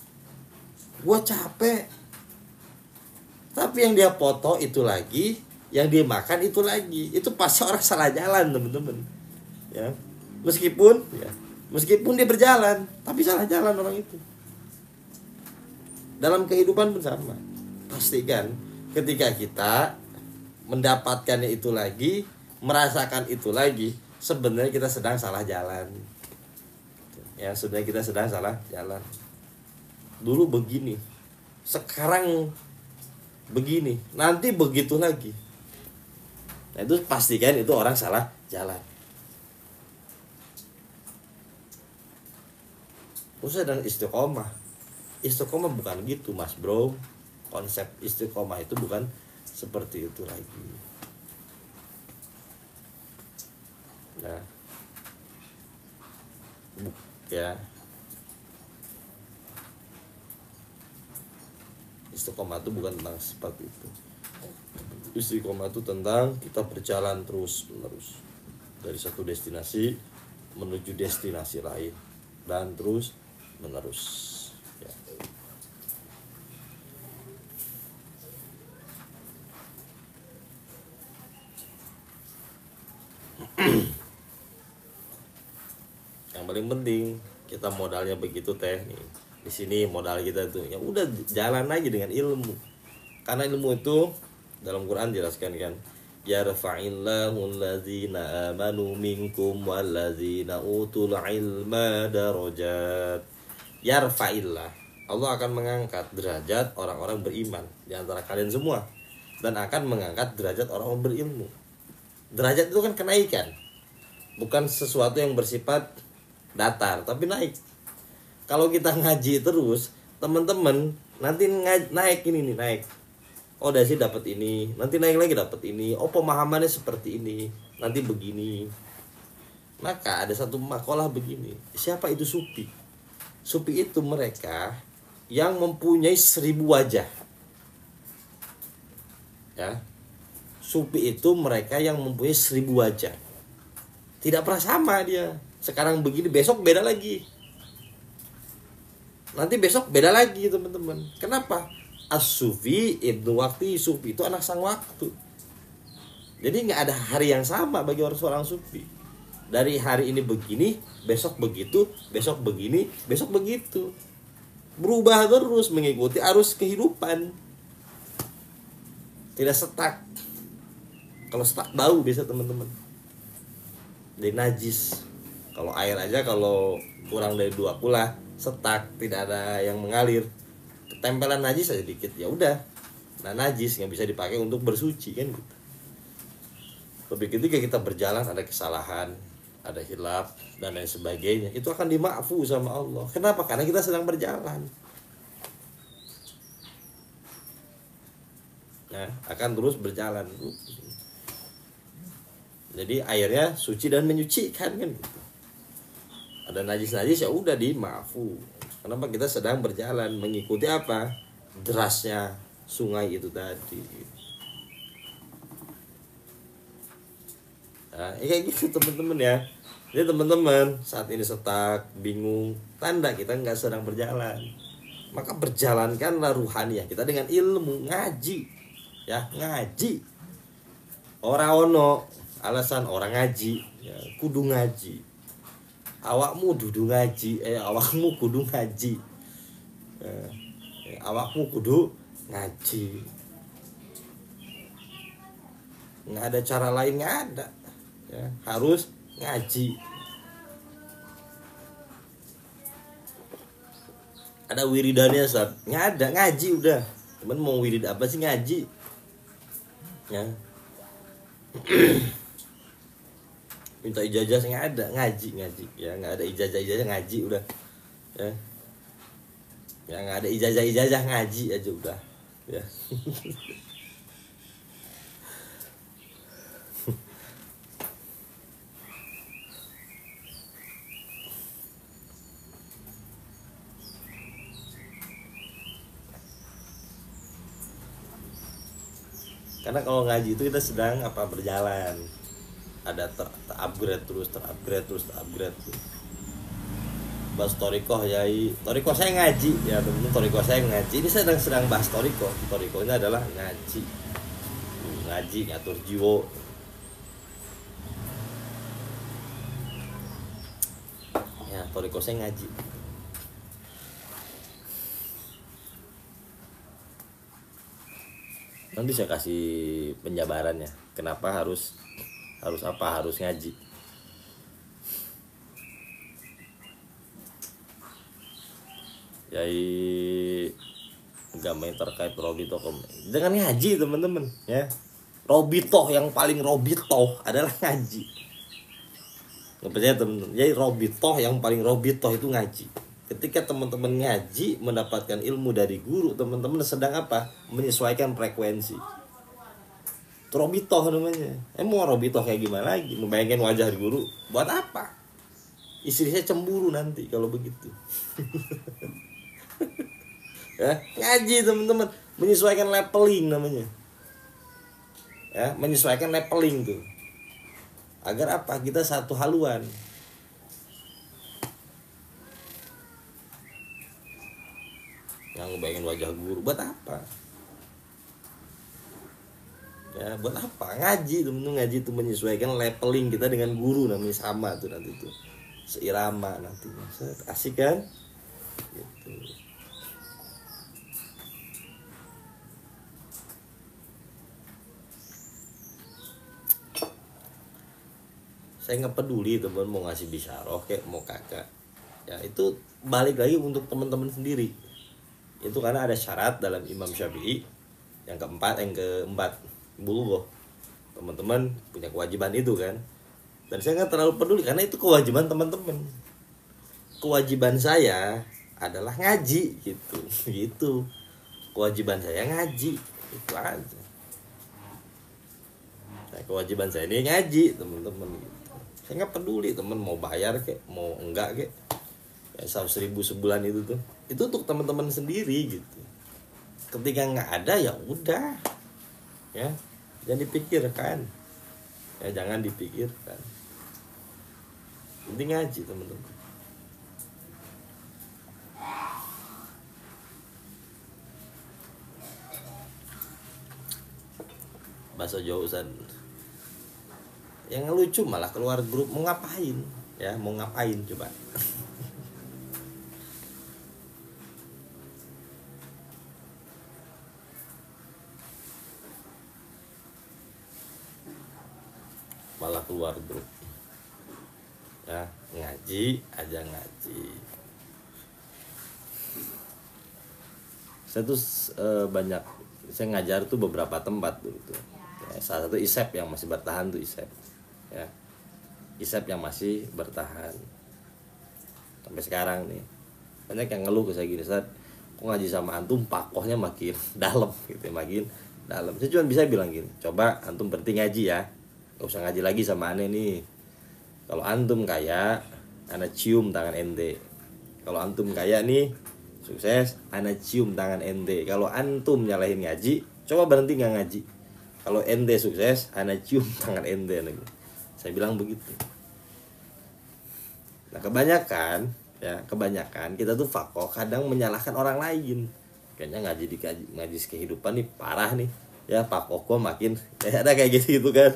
Gue capek. Tapi yang dia foto itu lagi, yang dia makan itu lagi. Itu pasti orang salah jalan, teman-teman. Ya. Meskipun dia berjalan, tapi salah jalan orang itu. Dalam kehidupan pun sama. Pastikan ketika kita mendapatkannya itu lagi, merasakan itu lagi, sebenarnya kita sedang salah jalan. Ya, sebenarnya kita sedang salah jalan. Dulu begini, sekarang begini, nanti begitu lagi. Nah, itu pastikan itu orang salah jalan. Usah dan istiqomah. Istiqomah bukan gitu, Mas Bro. Konsep istiqomah itu bukan seperti itu lagi. Nah, ya. Istiqomah itu bukan tentang seperti itu. Istiqomah itu tentang kita berjalan terus menerus dari satu destinasi menuju destinasi lain dan terus menerus, ya. Yang paling penting kita modalnya begitu teh nih. Di sini modal kita tuh ya udah jalan aja dengan ilmu. Karena ilmu itu dalam Quran jelaskan kan, yarfa'illahu allazina amanu minkum wallazina utul ilma darajat. Yarfa'illah, Allah akan mengangkat derajat orang-orang beriman di antara kalian semua dan akan mengangkat derajat orang-orang berilmu. Derajat itu kan kenaikan, bukan sesuatu yang bersifat datar tapi naik. Kalau kita ngaji terus, teman-teman nanti naik ini nih, naik. Oh, dari sini dapat ini, nanti naik lagi dapat ini. Oh, pemahamannya seperti ini, nanti begini. Maka ada satu makalah begini. Siapa itu sufi? Sufi itu mereka yang mempunyai 1000 wajah. Ya. Sufi itu mereka yang mempunyai 1000 wajah. Tidak pernah sama dia. Sekarang begini, besok beda lagi. Nanti besok beda lagi, teman-teman. Kenapa? As-Sufi Ibnu Waqti, Sufi itu anak sang waktu. Jadi nggak ada hari yang sama bagi seorang Sufi. Dari hari ini begini, besok begitu, besok begini, besok begitu. Berubah terus mengikuti arus kehidupan. Tidak stuck. Kalau stuck bau biasa, teman-teman. Jadi najis. Kalau air aja kalau kurang dari 2 kula stuck, tidak ada yang mengalir. Ketempelan najis aja dikit, ya udah. Nah, najis nggak bisa dipakai untuk bersuci kan gitu. Tapi ketika kita berjalan ada kesalahan, ada hilaf dan lain sebagainya, itu akan dimaafu sama Allah. Kenapa? Karena kita sedang berjalan. Nah, akan terus berjalan. Jadi airnya suci dan menyucikan kan gitu. Ada najis-najis ya udah dimaafu. Kenapa? Kita sedang berjalan mengikuti apa? Derasnya sungai itu tadi. Nah, kayak gitu teman-teman ya. Jadi teman-teman saat ini stuck, bingung, tanda kita nggak sedang berjalan. Maka berjalankanlah ruhaniyah kita dengan ilmu, ngaji, ya ngaji. Orang ono alasan orang ngaji, ya, kudu ngaji. Awakmu dudu ngaji, awakmu kudu ngaji. Awakmu kudu ngaji. Nggak ada cara lain, nggak ada ya, harus ngaji. Ada wiridannya Ustaz? Nggak ada, ngaji udah. Cuman mau wirid apa sih, ngaji ya. Minta ijazah nggak ada, ngaji ya, nggak ada ijazah ngaji udah ya. Ya nggak ada ijazah ngaji aja udah ya. Karena kalau ngaji itu kita sedang berjalan, ada terupgrade terus. Bahas torikoh yai, torikoh saya ngaji ya teman-teman, torikoh saya ngaji. Ini saya sedang bahas torikoh. Torikohnya adalah ngaji ngatur jiwa ya. Torikoh saya ngaji. Nanti saya kasih penjabarannya kenapa harus ngaji. Jadi agama yang terkait robitoh dengan ngaji teman-teman ya. Robitoh yang paling robitoh adalah ngaji. Nggak percaya teman-teman? Jadi robitoh yang paling robitoh itu ngaji. Ketika teman-teman ngaji mendapatkan ilmu dari guru, teman-teman sedang menyesuaikan frekuensi. Itu robitoh namanya. Mau robitoh kayak gimana lagi? Membayangkan wajah guru buat apa? Istri saya cemburu nanti kalau begitu. Ya, ngaji teman-teman, menyesuaikan leveling namanya. Ya, menyesuaikan leveling tuh. Agar kita satu haluan. Yang ngebayangin wajah guru buat apa? Ya buat apa? Ngaji temen-temen, ngaji itu menyesuaikan leveling kita dengan guru, namanya sama tuh nanti tuh, seirama nantinya. Asik kan? Gitu. Saya nggak peduli teman mau ngasih bisyarah kayak mau kagak. Ya itu balik lagi untuk teman-teman sendiri. Itu karena ada syarat dalam Imam Syafi'i yang keempat bulughah. Teman-teman punya kewajiban itu kan. Dan saya nggak terlalu peduli karena itu kewajiban teman-teman. Kewajiban saya adalah ngaji gitu. Gitu. Kewajiban saya ngaji. Itu aja. Nah, kewajiban saya ini ngaji teman-teman gitu. Saya nggak peduli teman mau bayar kek mau enggak kek. Ya 100.000 sebulan itu tuh. Itu untuk teman-teman sendiri gitu. Ketika nggak ada ya udah ya, jangan dipikirkan ya, jangan dipikirkan. Penting ngaji teman-teman. Bahasa Jawa Ustaz. Yang lucu malah keluar grup mau ngapain ya, mau ngapain coba. Malah keluar grup ya, ngaji aja ngaji. Saya tuh banyak, saya ngajar tuh beberapa tempat tuh ya, salah satu ISEP yang masih bertahan tuh ISEP ya, ISEP yang masih bertahan sampai sekarang nih. Banyak yang ngeluh ke saya gini, Ustaz, kok ngaji sama antum pakohnya makin dalam gitu, makin dalam. Saya cuma bisa bilang gini, coba antum berhenti ngaji ya, gak usah ngaji lagi sama aneh nih. Kalau antum kaya, ana cium tangan ente. Kalau antum kaya nih, sukses, ana cium tangan ente. Kalau antum nyalahin ngaji, coba berhenti nggak ngaji. Kalau ente sukses, ana cium tangan ente. Saya bilang begitu. Nah kebanyakan kita tuh fakoh kadang menyalahkan orang lain. Kayaknya ngaji kehidupan nih parah nih. Ya fakoh kok makin ada kayak gitu kan.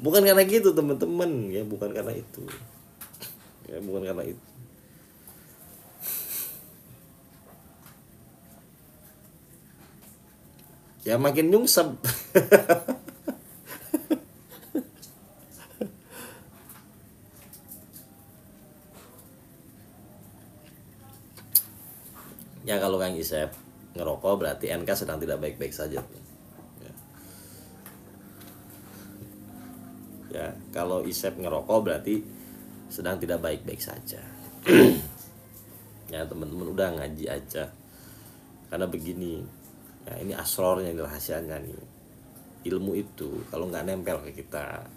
Bukan karena gitu teman-teman ya, bukan karena itu ya, bukan karena itu. ya makin nyungsep. Ya kalau Kang Isep ngerokok berarti NK sedang tidak baik-baik saja. Ya, kalau Isep ngerokok berarti sedang tidak baik-baik saja. Ya teman-teman udah ngaji aja. Karena begini, ya ini asrornya, ini rahasianya nih. Ilmu itu kalau nggak nempel ke kita,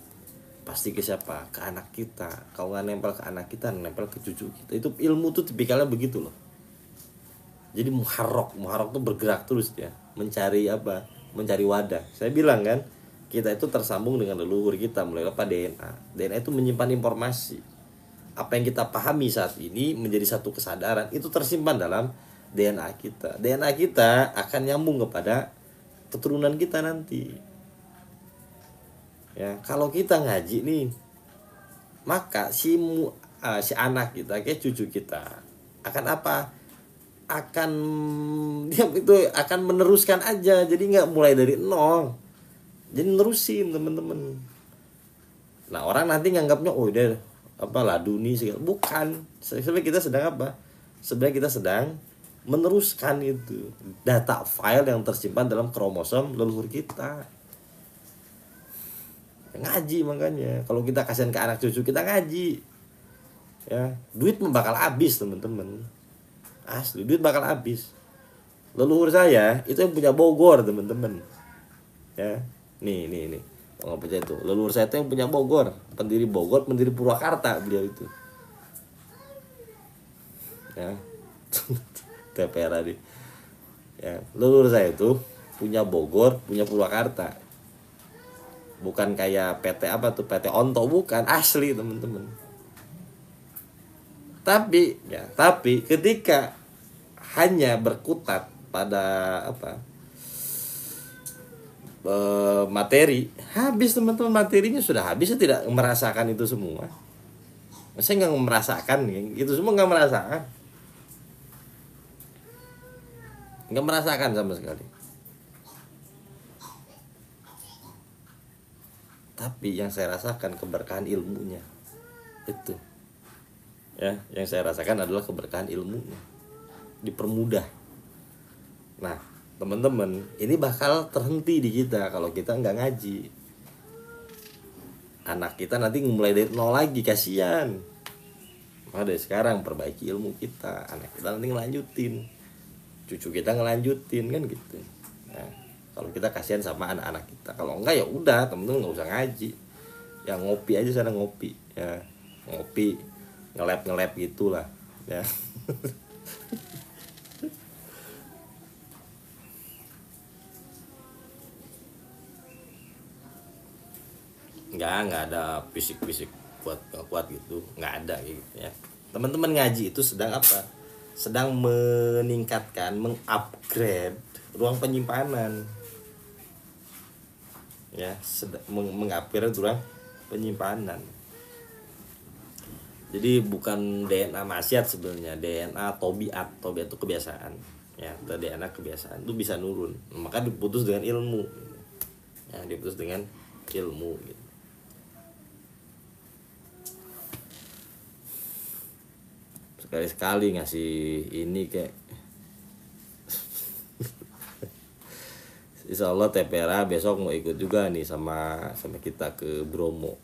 pasti ke siapa? Ke anak kita. Kalau nggak nempel ke anak kita, nempel ke cucu kita. Itu ilmu tuh tipikalnya begitu loh. Jadi muharrok tuh bergerak terus ya, mencari apa? Mencari wadah. Saya bilang kan, kita itu tersambung dengan leluhur kita melalui apa? DNA. DNA itu menyimpan informasi. Apa yang kita pahami saat ini menjadi satu kesadaran, itu tersimpan dalam DNA kita. DNA kita akan nyambung kepada keturunan kita nanti. Ya, kalau kita ngaji nih, maka si anak kita, kayak cucu kita akan apa? Akan dia itu akan meneruskan aja, jadi nggak mulai dari nol, jadi nerusin teman-teman. Nah orang nanti nganggapnya oh udah apa laduni segala, bukan. Sebenarnya kita sedang apa? Sebenarnya kita sedang meneruskan itu data file yang tersimpan dalam kromosom leluhur kita. Ngaji makanya kalau kita kasihan ke anak cucu kita ngaji, ya duit bakal habis teman-teman. Asli duit bakal habis. Leluhur saya itu yang punya Bogor teman-teman. Ya, nih. Nggak percaya itu. Leluhur saya itu yang punya Bogor, pendiri Bogor, pendiri Purwakarta beliau itu. Ya, TPR tadi. Ya, leluhur saya itu punya Bogor, punya Purwakarta. Bukan kayak PT apa tuh, PT Onto, bukan, asli teman-teman. Tapi ketika hanya berkutat pada apa materi, habis teman-teman, materinya sudah habis. Saya tidak merasakan itu semua. Saya nggak merasakan itu semua, nggak merasakan sama sekali. Tapi yang saya rasakan keberkahan ilmunya itu. Ya, yang saya rasakan adalah keberkahan ilmunya, dipermudah. Nah, teman-teman, ini bakal terhenti di kita kalau kita nggak ngaji. Anak kita nanti mulai dari nol lagi, kasihan. Maka dari sekarang perbaiki ilmu kita, anak kita nanti ngelanjutin, cucu kita ngelanjutin kan gitu. Nah, kalau kita kasihan sama anak-anak kita, kalau enggak ya udah teman-teman nggak usah ngaji, ya ngopi aja sana, ngopi ya, ngopi ngelap gitulah ya. nggak ada fisik kuat gitu, nggak ada gitu ya. Teman-teman ngaji itu sedang apa? Sedang meningkatkan, mengupgrade ruang penyimpanan ya, mengupgrade ruang penyimpanan. Jadi bukan DNA maksiat sebenarnya, DNA tobiat itu kebiasaan ya. DNA kebiasaan itu bisa nurun, maka diputus dengan ilmu ya, diputus dengan ilmu gitu. Sekali-sekali ngasih ini kayak Insya Allah TPRA besok mau ikut juga nih sama kita ke Bromo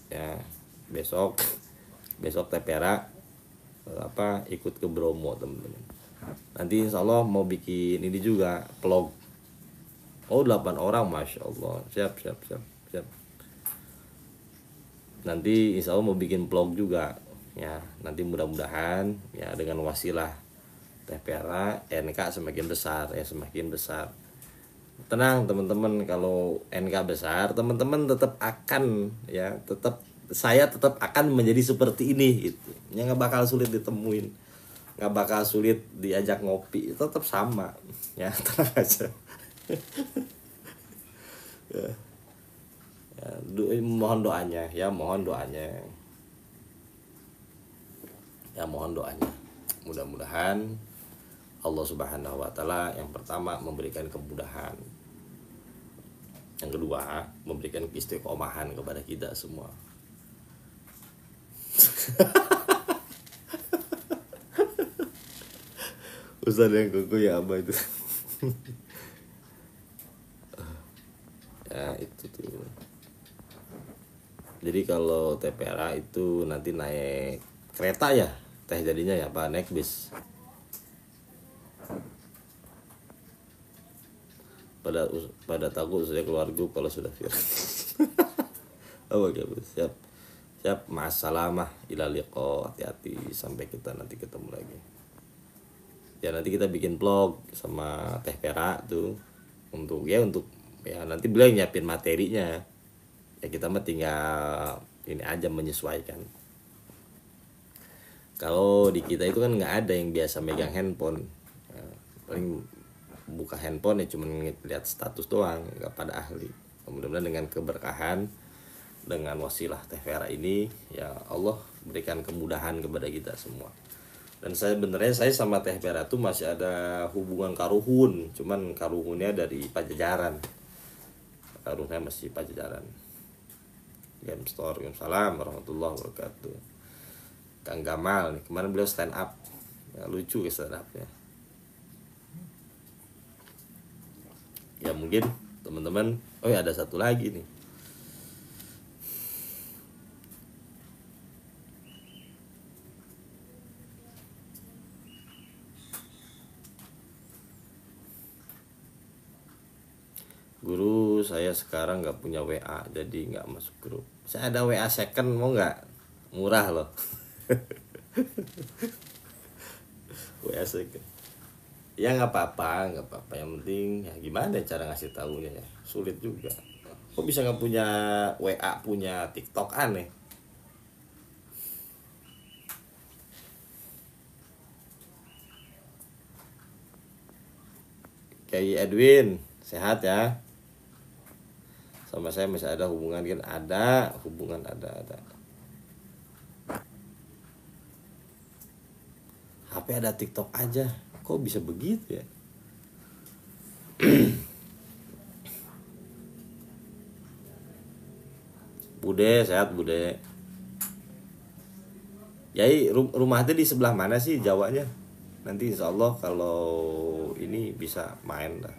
ya. Besok TPRA ikut ke Bromo teman-teman. Nanti Insya Allah mau bikin ini juga vlog. Oh 8 orang, Masya Allah. Siap. Nanti Insya Allah mau bikin vlog juga ya. Nanti mudah-mudahan ya dengan wasilah TPRA NK semakin besar. Tenang teman-teman, kalau NK besar teman-teman tetap akan ya, saya tetap akan menjadi seperti ini gitu. Ya nggak bakal sulit ditemuin, nggak bakal sulit diajak ngopi, tetap sama ya, tenang aja. Mohon doanya ya, mohon doanya. Mudah-mudahan Allah Subhanahu wa taala yang pertama memberikan kemudahan Yang kedua, memberikan keistiqomahan kepada kita semua. Ustaz yang kuku ya apa itu? Ya itu tuh. Jadi kalau TPRA itu nanti naik kereta ya, teh jadinya ya, apa naik bis? Pada takut saya keluar grup kalau sudah viral. Oh oke, siap. Siap, ma'assalamah, ila liqa, hati-hati sampai kita nanti ketemu lagi. Ya nanti kita bikin vlog sama Teh Pera tuh untuk ya nanti beliau yang nyiapin materinya. Ya kita mah tinggal ini aja menyesuaikan. Kalau di kita itu kan nggak ada yang biasa megang handphone. Ya, paling buka handphone ya cuma lihat status doang, nggak pada ahli. Mudah-mudahan dengan keberkahan, dengan wasilah Teh Vera ini, ya Allah berikan kemudahan kepada kita semua. Dan saya sama Teh Vera tuh masih ada hubungan karuhun, cuman karuhunnya dari Pajajaran. Karuhunnya masih Pajajaran. Game Store, Salam warahmatullahi wabarakatuh. Kang Gamal nih, kemarin beliau stand up, ya, lucu ya stand upnya. Ya mungkin teman-teman, oh ya ada satu lagi nih. Guru, saya sekarang nggak punya WA, jadi nggak masuk grup. Saya ada WA second, mau nggak? Murah loh. WA second. Ya nggak apa-apa. Yang penting ya gimana cara ngasih tahunya ya, sulit juga. Kok bisa nggak punya WA, punya TikTok, aneh. Kayak Edwin, sehat ya? Sama saya masih ada hubungan kan? Ada hubungan, ada. HP ada TikTok aja, kok bisa begitu ya? Bude, sehat Bude. Yai, rumahnya di sebelah mana sih Jawanya? Nanti insya Allah kalau ini bisa main lah.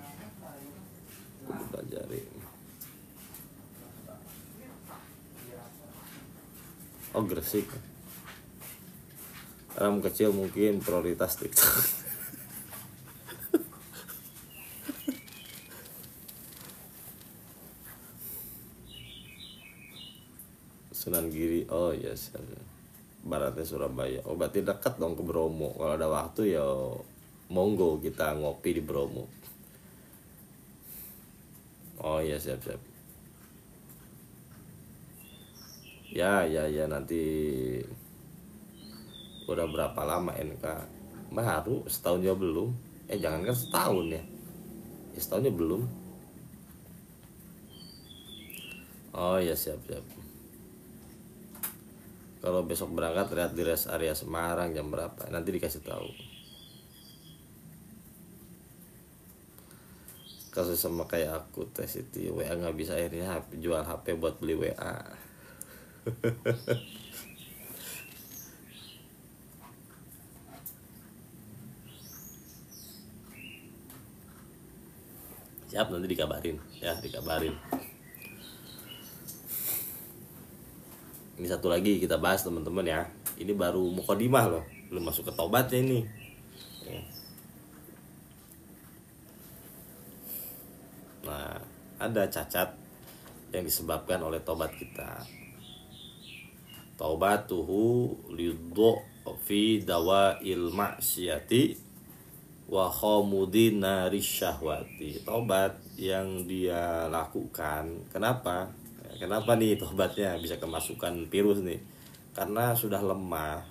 Kudu belajarin. Oh Gresik. Orang kecil mungkin prioritas TikTok. Sunan Giri, oh yes, baratnya Surabaya. Oh berarti dekat dong ke Bromo. Kalau ada waktu ya monggo kita ngopi di Bromo. Oh iya, siap. Ya nanti. Udah berapa lama NK? Baru setahun juga belum. Jangankan setahun ya. Setahunnya belum. Oh ya, siap. Kalau besok berangkat lihat di rest area Semarang jam berapa, nanti dikasih tahu. Kasus sama kayak aku, Teh Siti, WA nggak bisa, akhirnya jual HP buat beli WA. Siap, nanti dikabarin. Ini satu lagi kita bahas teman-teman ya. Ini baru mukadimah loh, belum masuk ke tobatnya ini. Nah, ada cacat yang disebabkan oleh tobat kita. Taubatuhu lidho fi dawa'il ma'siyati wa khamudin narisyahwati. Tobat yang dia lakukan. Kenapa nih tobatnya bisa kemasukan virus nih? Karena sudah lemah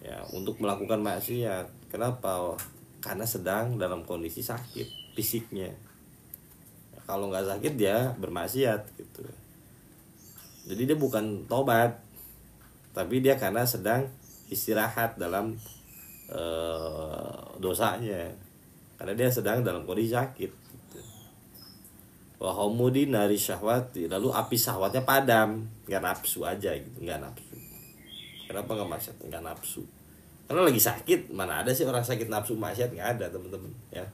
ya untuk melakukan maksiat. Kenapa? Karena sedang dalam kondisi sakit fisiknya. Ya, kalau nggak sakit dia bermaksiat gitu. Jadi dia bukan tobat, tapi dia karena sedang istirahat dalam dosanya, karena dia sedang dalam kondisi sakit gitu. wa humudi nari syahwati, lalu api syahwatnya padam, nggak nafsu aja gitu, nggak nafsu. Kenapa nggak maksiat? Nggak nafsu, karena lagi sakit. Mana ada sih orang sakit nafsu maksiat? Nggak ada, teman-teman ya.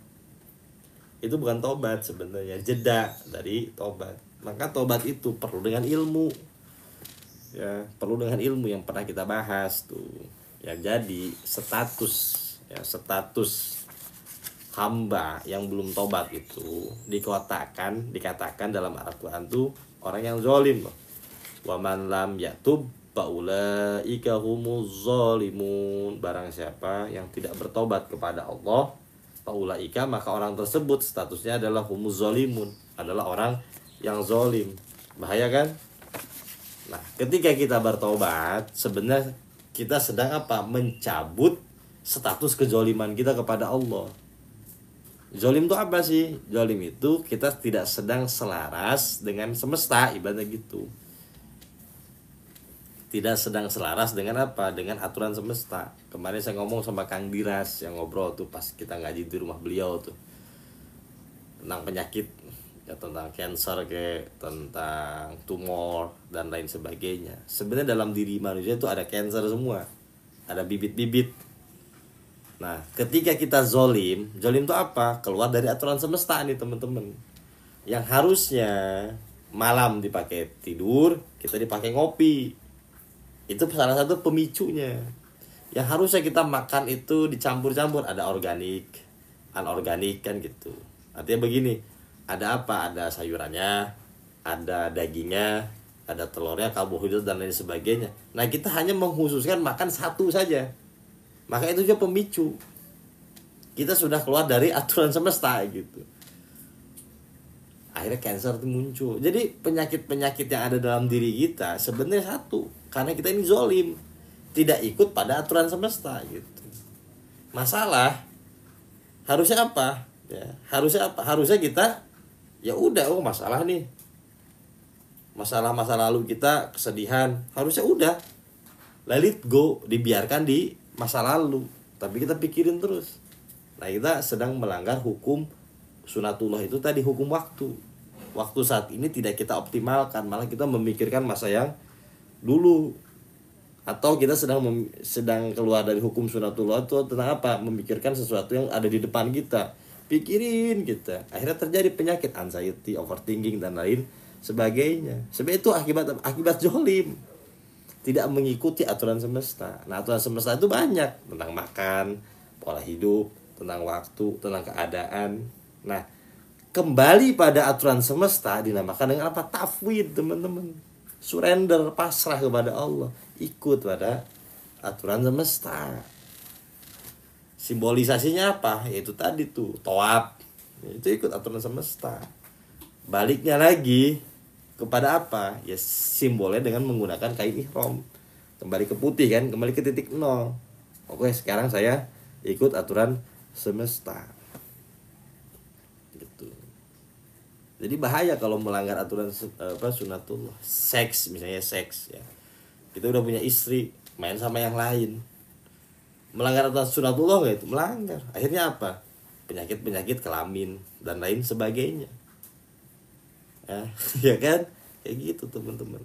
Itu bukan tobat sebenarnya, jeda dari tobat. Maka tobat itu perlu dengan ilmu, ya perlu dengan ilmu yang pernah kita bahas tuh. Ya jadi status hamba yang belum tobat itu dikatakan dalam Al-Quran tuh orang yang zalim loh. Wa man lam yatub faulaika humuz zalimun. Barang siapa yang tidak bertobat kepada Allah, faulaika, maka orang tersebut statusnya adalah humuz zalimun, adalah orang yang zalim. Bahaya kan? Nah, ketika kita bertobat, sebenarnya kita sedang apa? Mencabut status kezaliman kita kepada Allah. Zolim itu apa sih? Zolim itu kita tidak sedang selaras dengan semesta, ibaratnya gitu. Tidak sedang selaras dengan apa? Dengan aturan semesta. Kemarin saya ngomong sama Kang Diras yang ngobrol tuh pas kita ngaji di rumah beliau tuh, tentang penyakit, ya tentang cancer, kayak tentang tumor dan lain sebagainya. Sebenarnya dalam diri manusia itu ada cancer semua, ada bibit-bibit. Nah, ketika kita zolim itu apa? Keluar dari aturan semesta nih teman-teman. Yang harusnya malam dipakai tidur, kita dipakai ngopi. Itu salah satu pemicunya. Yang harusnya kita makan itu dicampur-campur, ada organik, anorganik kan gitu. Artinya begini, ada apa? Ada sayurannya, ada dagingnya, ada telurnya, karbohidrat dan lain sebagainya. Nah, kita hanya mengkhususkan makan satu saja. Maka itu juga pemicu. Kita sudah keluar dari aturan semesta gitu. Akhirnya cancer itu muncul. Jadi penyakit-penyakit yang ada dalam diri kita sebenarnya satu, karena kita ini zolim, tidak ikut pada aturan semesta gitu. Masalah harusnya apa? Ya, harusnya apa? Harusnya kita ya udah, oh masalah nih. Masalah masa lalu kita, kesedihan, harusnya udah let it go, dibiarkan di masa lalu. Tapi kita pikirin terus. Nah, kita sedang melanggar hukum sunatullah itu tadi, hukum waktu. Waktu saat ini tidak kita optimalkan, malah kita memikirkan masa yang dulu. Atau kita sedang keluar dari hukum sunatullah itu tentang apa? Memikirkan sesuatu yang ada di depan kita. Pikirin kita. Akhirnya terjadi penyakit anxiety, overthinking dan lain sebagainya. Sebenarnya itu akibat zolim, tidak mengikuti aturan semesta. Nah, aturan semesta itu banyak, tentang makan, pola hidup, tentang waktu, tentang keadaan. Nah, kembali pada aturan semesta dinamakan dengan apa? Tafwid, teman-teman. Surrender, pasrah kepada Allah, ikut pada aturan semesta. Simbolisasinya apa? Yaitu tadi tuh, tawab. Itu ikut aturan semesta. Baliknya lagi kepada apa? Ya simbolnya dengan menggunakan kain ihram. Kembali ke putih kan, kembali ke titik nol. Oke, sekarang saya ikut aturan semesta. Gitu. Jadi bahaya kalau melanggar aturan sunatullah. Seks misalnya, seks ya. Kita udah punya istri, main sama yang lain. Melanggar aturan sunatullah enggak itu? Melanggar. Akhirnya apa? Penyakit-penyakit kelamin dan lain sebagainya. Ya kan, kayak gitu teman-teman.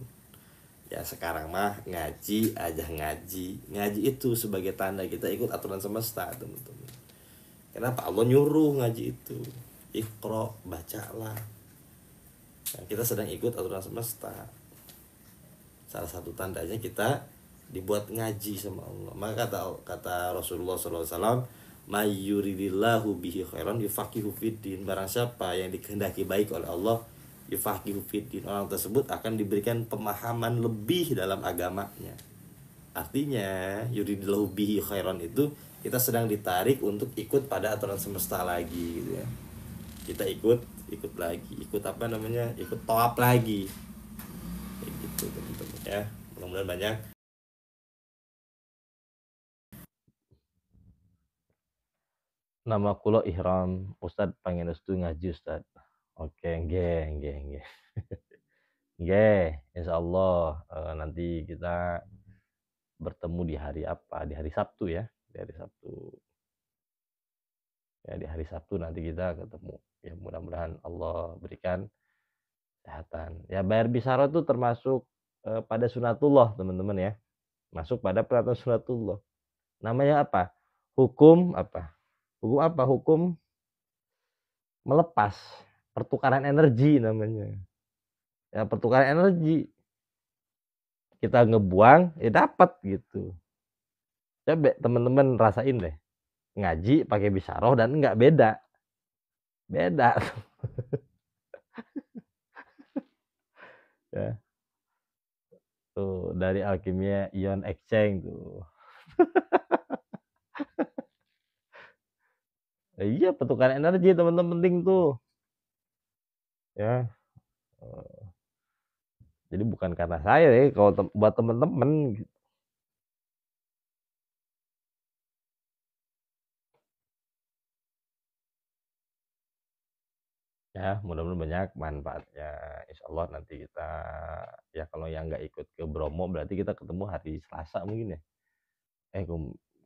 Ya sekarang mah ngaji aja, ngaji itu sebagai tanda kita ikut aturan semesta, teman-teman. Kenapa Allah nyuruh ngaji itu? Iqra, bacalah. Nah, kita sedang ikut aturan semesta. Salah satu tandanya kita dibuat ngaji sama Allah. Maka kata Rasulullah SAW, may yuridillahu bihi khairan yufaqihu fiddin. Barang siapa yang dikehendaki baik oleh Allah, yufaqihu fiddin, orang tersebut akan diberikan pemahaman lebih dalam agamanya. Artinya yuridillahu bihi khairan itu kita sedang ditarik untuk ikut pada aturan semesta lagi gitu ya. Kita ikut lagi, ikut apa namanya? Ikut toab lagi. Kayak gitu teman-teman ya. Mudah-mudahan banyak. Nama kula Ihram, Ustad pengen restu ngaji Ustad. Oke, nggih. Nggih, insyaallah nanti kita bertemu di hari apa? Di hari Sabtu ya. Di hari Sabtu. Ya, di hari Sabtu nanti kita ketemu. Ya, mudah-mudahan Allah berikan Kesehatan. Ya bayar bisyarah itu termasuk pada sunatullah teman-teman ya. Masuk pada peraturan sunatullah. Namanya apa? Hukum apa? Hukum apa? Hukum melepas. Pertukaran energi namanya. Ya pertukaran energi. Kita ngebuang, ya dapat gitu. Coba teman-teman rasain deh. Ngaji pakai bisyarah dan enggak beda. Beda. Ya. Tuh dari alkimia ion exchange tuh. Iya pertukaran energi teman-teman penting tuh. Ya. Jadi bukan karena saya ya, kalau buat teman-teman gitu. Ya, mudah-mudahan banyak manfaatnya. Insya Allah nanti kita ya kalau yang nggak ikut ke Bromo berarti kita ketemu hari Selasa mungkin ya.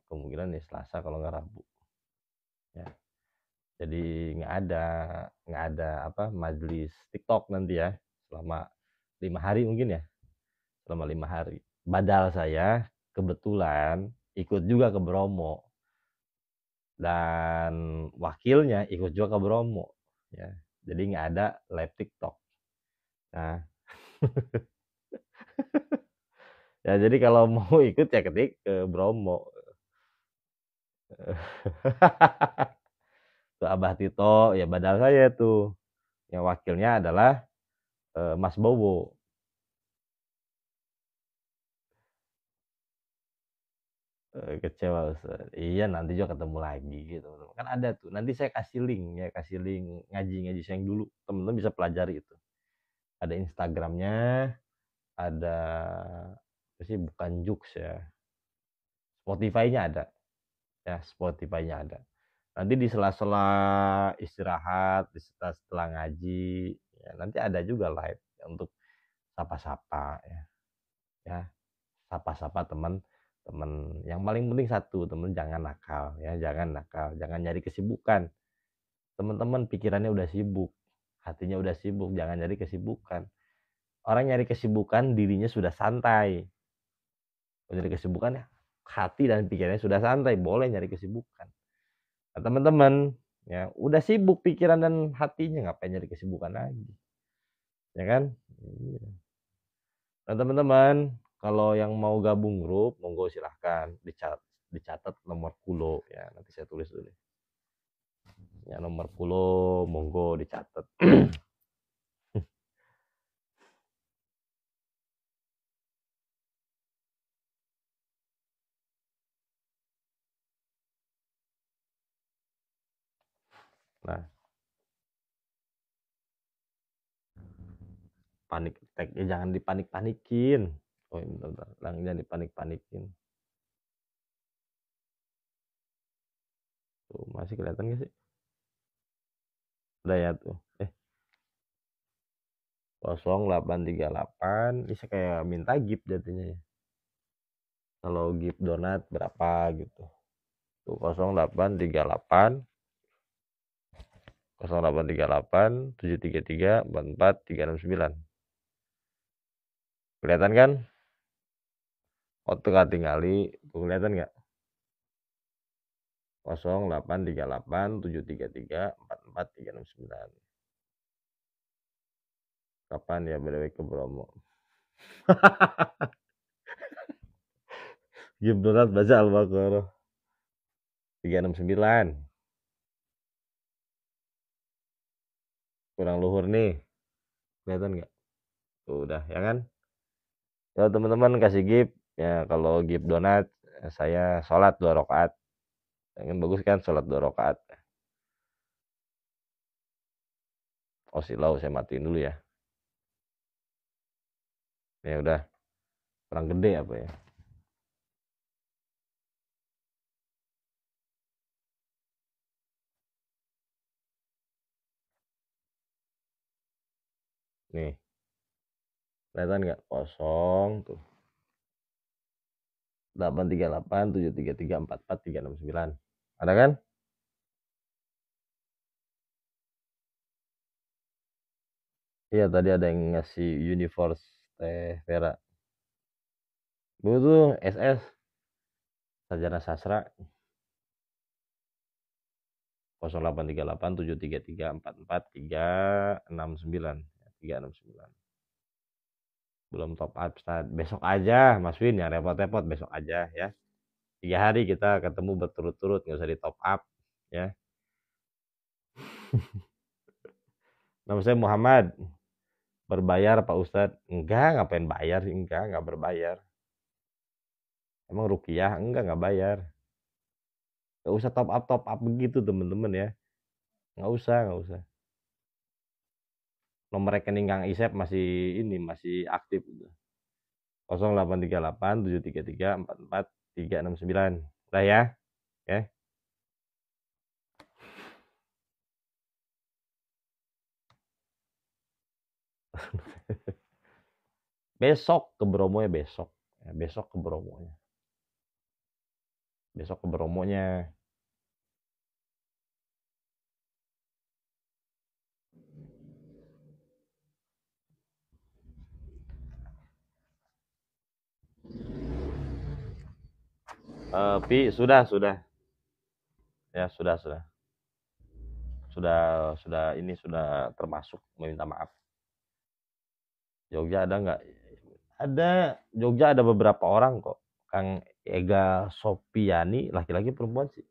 Kemungkinan nih Selasa kalau nggak Rabu. Ya. Jadi nggak ada apa majelis TikTok nanti ya selama 5 hari mungkin ya. Selama 5 hari. Badal saya kebetulan ikut juga ke Bromo dan wakilnya ikut juga ke Bromo. Ya. Jadi nggak ada live TikTok. Nah, ya jadi kalau mau ikut ya ketik ke Bromo. Ke Abah Tito, ya badal saya tuh. Yang wakilnya adalah Mas Bowo. Kecewa Ustaz. Iya nanti juga ketemu lagi gitu. Kan ada tuh. Nanti saya kasih link ya, kasih link ngaji-ngaji saya yang dulu. Teman-teman bisa pelajari itu. Ada Instagramnya, ada apa sih bukan Jux ya. Spotify-nya ada. Ya, Spotify-nya ada. Nanti di sela-sela istirahat, di setelah ngaji, ya, nanti ada juga live ya, untuk sapa-sapa ya. Ya, sapa-sapa teman-teman. Yang paling penting satu, teman jangan nakal ya, jangan nakal, jangan nyari kesibukan. Teman-teman pikirannya udah sibuk, hatinya udah sibuk, jangan nyari kesibukan. Orang nyari kesibukan dirinya sudah santai. Nyari kesibukan ya, hati dan pikirannya sudah santai, boleh nyari kesibukan. Nah, teman-teman ya udah sibuk pikiran dan hatinya ngapain nyari kesibukan lagi ya kan. Nah teman-teman kalau yang mau gabung grup monggo silahkan dicatat nomor kulo ya nanti saya tulis dulu ya nomor kulo monggo dicatat. Nah panik attack ya jangan dipanik-panikin. Oh ini bentar, jangan dipanik-panikin. Tuh masih kelihatan gak sih? Udah ya tuh 0838 ini saya kayak minta gift jadinya ya. Kalau gift donat berapa gitu tuh 0838 733 44 369. Kelihatan kan? Waktu tinggali tuh kelihatan nggak? 0838 733 44 369. Kapan ya BDW ke Bromo? Gift donat baca Al-Baqarah 369. Kurang luhur nih. Kelihatan nggak? Tuh udah ya kan? Kalau teman-teman kasih gift ya kalau gift donat saya sholat 2 rakaat. Yang bagus kan sholat 2 rakaat. Oh silau saya matiin dulu ya. Ya udah kurang gede apa ya? Nih kelihatan nggak? Kosong tuh 838 733 44 369. Ada kan? Iya tadi ada yang ngasih Universe Teh Vera. Itu SS Sarjana Sastra 0838 733 44 369 369. Belum top up start. Besok aja Mas Win ya repot-repot besok aja ya. 3 hari kita ketemu berturut-turut nggak usah di top up ya. Nama saya Muhammad. Berbayar Pak Ustadz? Enggak, ngapain bayar sih? Enggak berbayar. Emang rukiah? Enggak bayar. Enggak usah top up begitu teman-teman ya. Enggak usah. Nomor rekening Kang Isep masih aktif. 0838 733 44 369. Udah ya. Ya. Besok ke Bromo ya besok. Ya, besok ke Bromonya. Besok ke Bromonya. Pi, sudah. Ya, sudah. Sudah termasuk meminta maaf. Jogja ada nggak? Ada. Jogja ada beberapa orang kok. Kang Ega Sopiani, laki-laki perempuan sih?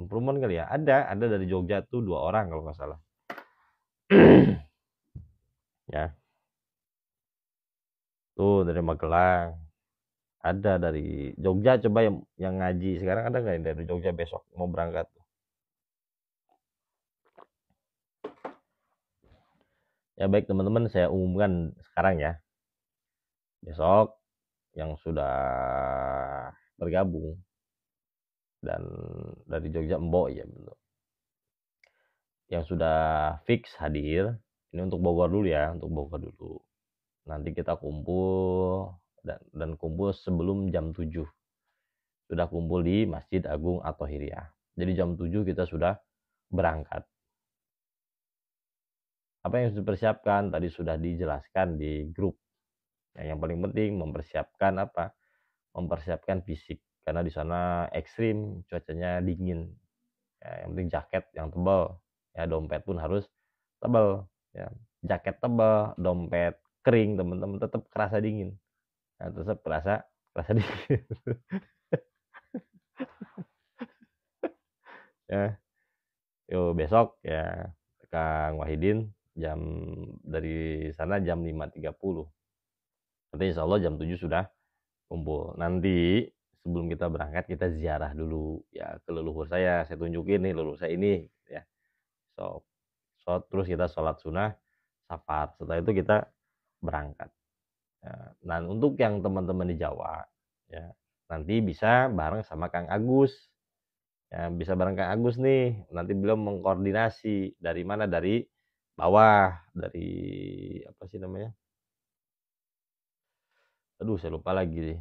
Perempuan kali ya? Ada dari Jogja tuh 2 orang kalau nggak salah. Ya. Tuh dari Magelang. Ada dari Jogja, coba yang ngaji sekarang ada nggak yang dari Jogja besok mau berangkat? Ya baik teman-teman, saya umumkan sekarang ya. Besok yang sudah bergabung dan dari Jogja Mbok ya betul. Yang sudah fix hadir, ini untuk Bogor dulu ya, untuk Bogor dulu. Nanti kita kumpul dan kumpul sebelum jam 7. Sudah kumpul di Masjid Agung At-Thahiriyah. Jadi jam 7 kita sudah berangkat. Apa yang harus dipersiapkan? Tadi sudah dijelaskan di grup. Yang paling penting mempersiapkan apa? Mempersiapkan fisik. Karena di sana ekstrim, cuacanya dingin. Ya, yang penting jaket yang tebal. Ya, dompet pun harus tebal. Ya, jaket tebal, dompet kering, teman-teman tetap kerasa dingin. Nah, tetap kerasa dingin. Ya, yuk besok ya Kang Wahidin dari sana jam 5.30. Nanti insya Allah jam 7 sudah kumpul. Nanti sebelum kita berangkat kita ziarah dulu ya ke leluhur saya tunjukin nih leluhur saya ini ya. Terus kita sholat sunnah safar. Setelah itu kita berangkat. Ya. Nah untuk yang teman-teman di Jawa ya nanti bisa bareng sama Kang Agus. Ya, bisa bareng Kang Agus nih. Nanti beliau mengkoordinasi dari mana, dari bawah, dari apa sih namanya? Aduh, saya lupa lagi nih.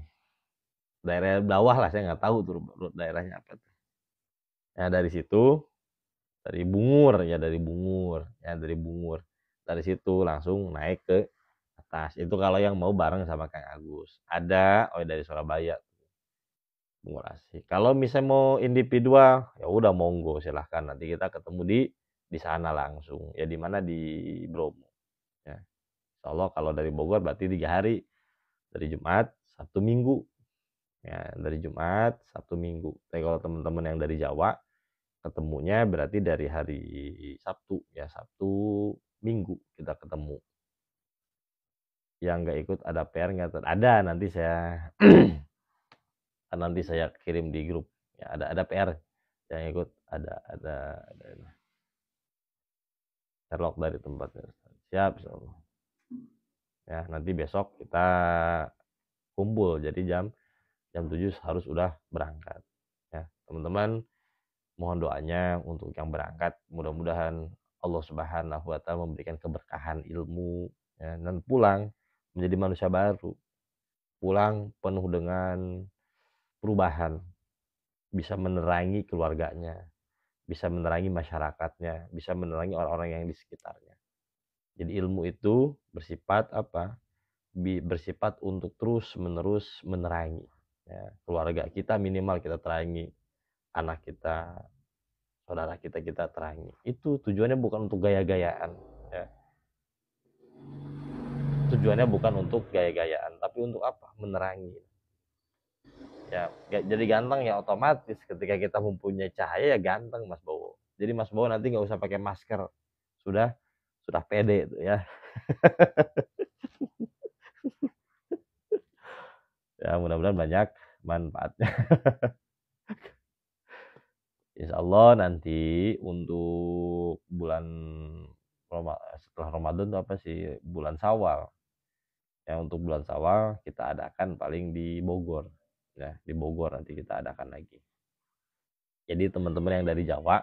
Daerah bawah lah, saya nggak tahu tuh daerahnya apa tuh. Ya dari situ, dari Bungur ya dari Bungur, ya dari Bungur. Dari situ langsung naik ke atas. Itu kalau yang mau bareng sama Kang Agus. Ada, dari Surabaya. Bungur Asih. Kalau misalnya mau individual, ya udah monggo silahkan. Nanti kita ketemu di sana langsung. Ya di mana di Bromo. Ya. Insya Allah kalau dari Bogor berarti 3 hari. Dari Jumat, Sabtu, Minggu. Ya, dari Jumat, Sabtu, Minggu. Tapi kalau teman-teman yang dari Jawa, ketemunya berarti dari hari Sabtu. Ya, Sabtu, Minggu kita ketemu. Yang nggak ikut ada PR nggak? Ada, nanti saya kirim di grup. Ya, ada PR yang ikut, ada Sherlock dari tempatnya. Siap, insyaallah. Ya, nanti besok kita kumpul. Jadi jam 7 harus udah berangkat. Ya, teman-teman mohon doanya untuk yang berangkat. Mudah-mudahan Allah Subhanahu wa taala memberikan keberkahan ilmu ya, dan pulang menjadi manusia baru. Pulang penuh dengan perubahan, bisa menerangi keluarganya, bisa menerangi masyarakatnya, bisa menerangi orang-orang yang di sekitarnya. Jadi ilmu itu bersifat apa? Bersifat untuk terus menerus menerangi. Ya, keluarga kita minimal kita terangi, anak kita, saudara kita terangi. Itu tujuannya bukan untuk gaya-gayaan. Ya. Tujuannya bukan untuk gaya-gayaan, tapi untuk apa? Menerangi. Ya, jadi ganteng ya otomatis ketika kita mempunyai cahaya ya ganteng Mas Bowo. Jadi Mas Bowo nanti nggak usah pakai masker, sudah pede itu ya. Ya mudah-mudahan banyak manfaatnya. Insya Allah nanti untuk bulan setelah Ramadan itu apa sih, bulan Syawal. Ya untuk bulan Syawal kita adakan paling di Bogor. Ya di Bogor nanti kita adakan lagi. Jadi teman-teman yang dari Jawa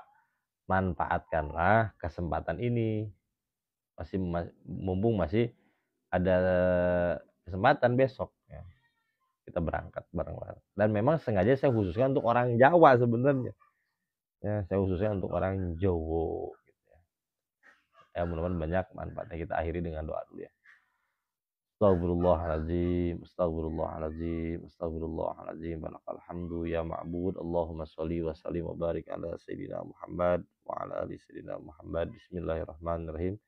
manfaatkanlah kesempatan ini. Mumpung masih ada kesempatan besok ya. Kita berangkat bareng-bareng. Dan memang sengaja saya khususkan untuk orang Jawa sebenarnya. Ya, saya khususnya untuk orang Jawa gitu ya. Ya mudah-mudahan banyak manfaatnya. Kita akhiri dengan doa dulu ya. Astagfirullahaladzim, astagfirullahaladzim, astagfirullahaladzim. Balakal hamdu ya ma'bud. Allahumma sholli wa sallim wa barik ala sayyidina Muhammad wa ala ali sayyidina Muhammad. Bismillahirrahmanirrahim.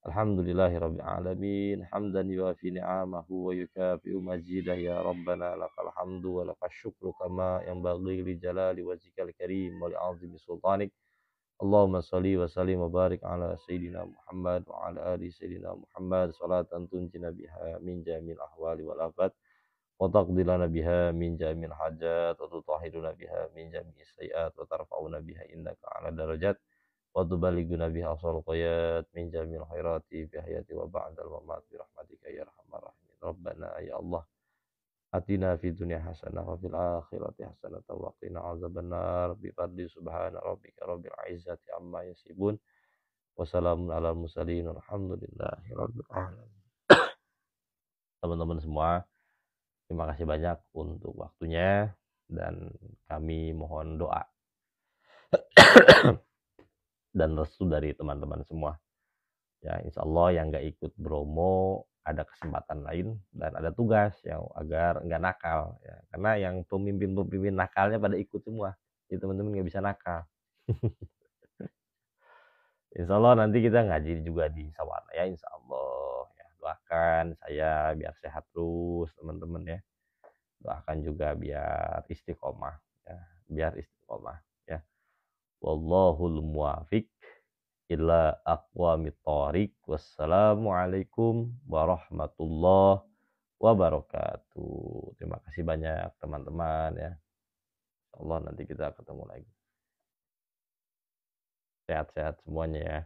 Alhamdulillahi rabbil alamin. Hamdan yuafi ni'amahu wa yukafi'u majidah ya Rabbana lakal hamdu wa lakal syukru kama yang baghi li jalali wajhikal karim wa li azimi sultanik. Allahumma salli wa sallim wa barik ala sayyidina Muhammad wa ala ali sayyidina Muhammad salatan tunjina biha min jamil ahwali wal afat wa taqdilana biha min jamil hajat wa tutahhiruna biha min jamil sayiat wa tarfa'una biha innaka ala darajat wa tuballighuna biha asal qayat min jamil khairati fi hayati wa ba'dal mamat bi rahmatika ya arhamar rahimin. Rabbana ya Allah atina fid dunya hasanah wa fil akhirati hasanah wa qina azabannar bi fadli subhana rabbika rabbil izzati amma yasifun wa salamun alal mursalin alhamdulillahi rabbil alamin. Teman-teman semua, terima kasih banyak untuk waktunya dan kami mohon doa dan restu dari teman-teman semua. Ya, insya Allah yang nggak ikut Bromo ada kesempatan lain dan ada tugas yang agar nggak nakal ya, karena yang pemimpin nakalnya pada ikut semua, jadi teman-teman nggak bisa nakal. Insya Allah nanti kita ngaji juga di Sawana ya, insya Allah ya, doakan saya biar sehat terus teman-teman ya, doakan juga biar istiqomah ya, ya. Wallahul muwafiq illa aqwamit thoriq. Wassalamualaikum warahmatullahi wabarakatuh. Terima kasih banyak teman-teman ya. Insyaallah nanti kita ketemu lagi. Sehat-sehat semuanya ya.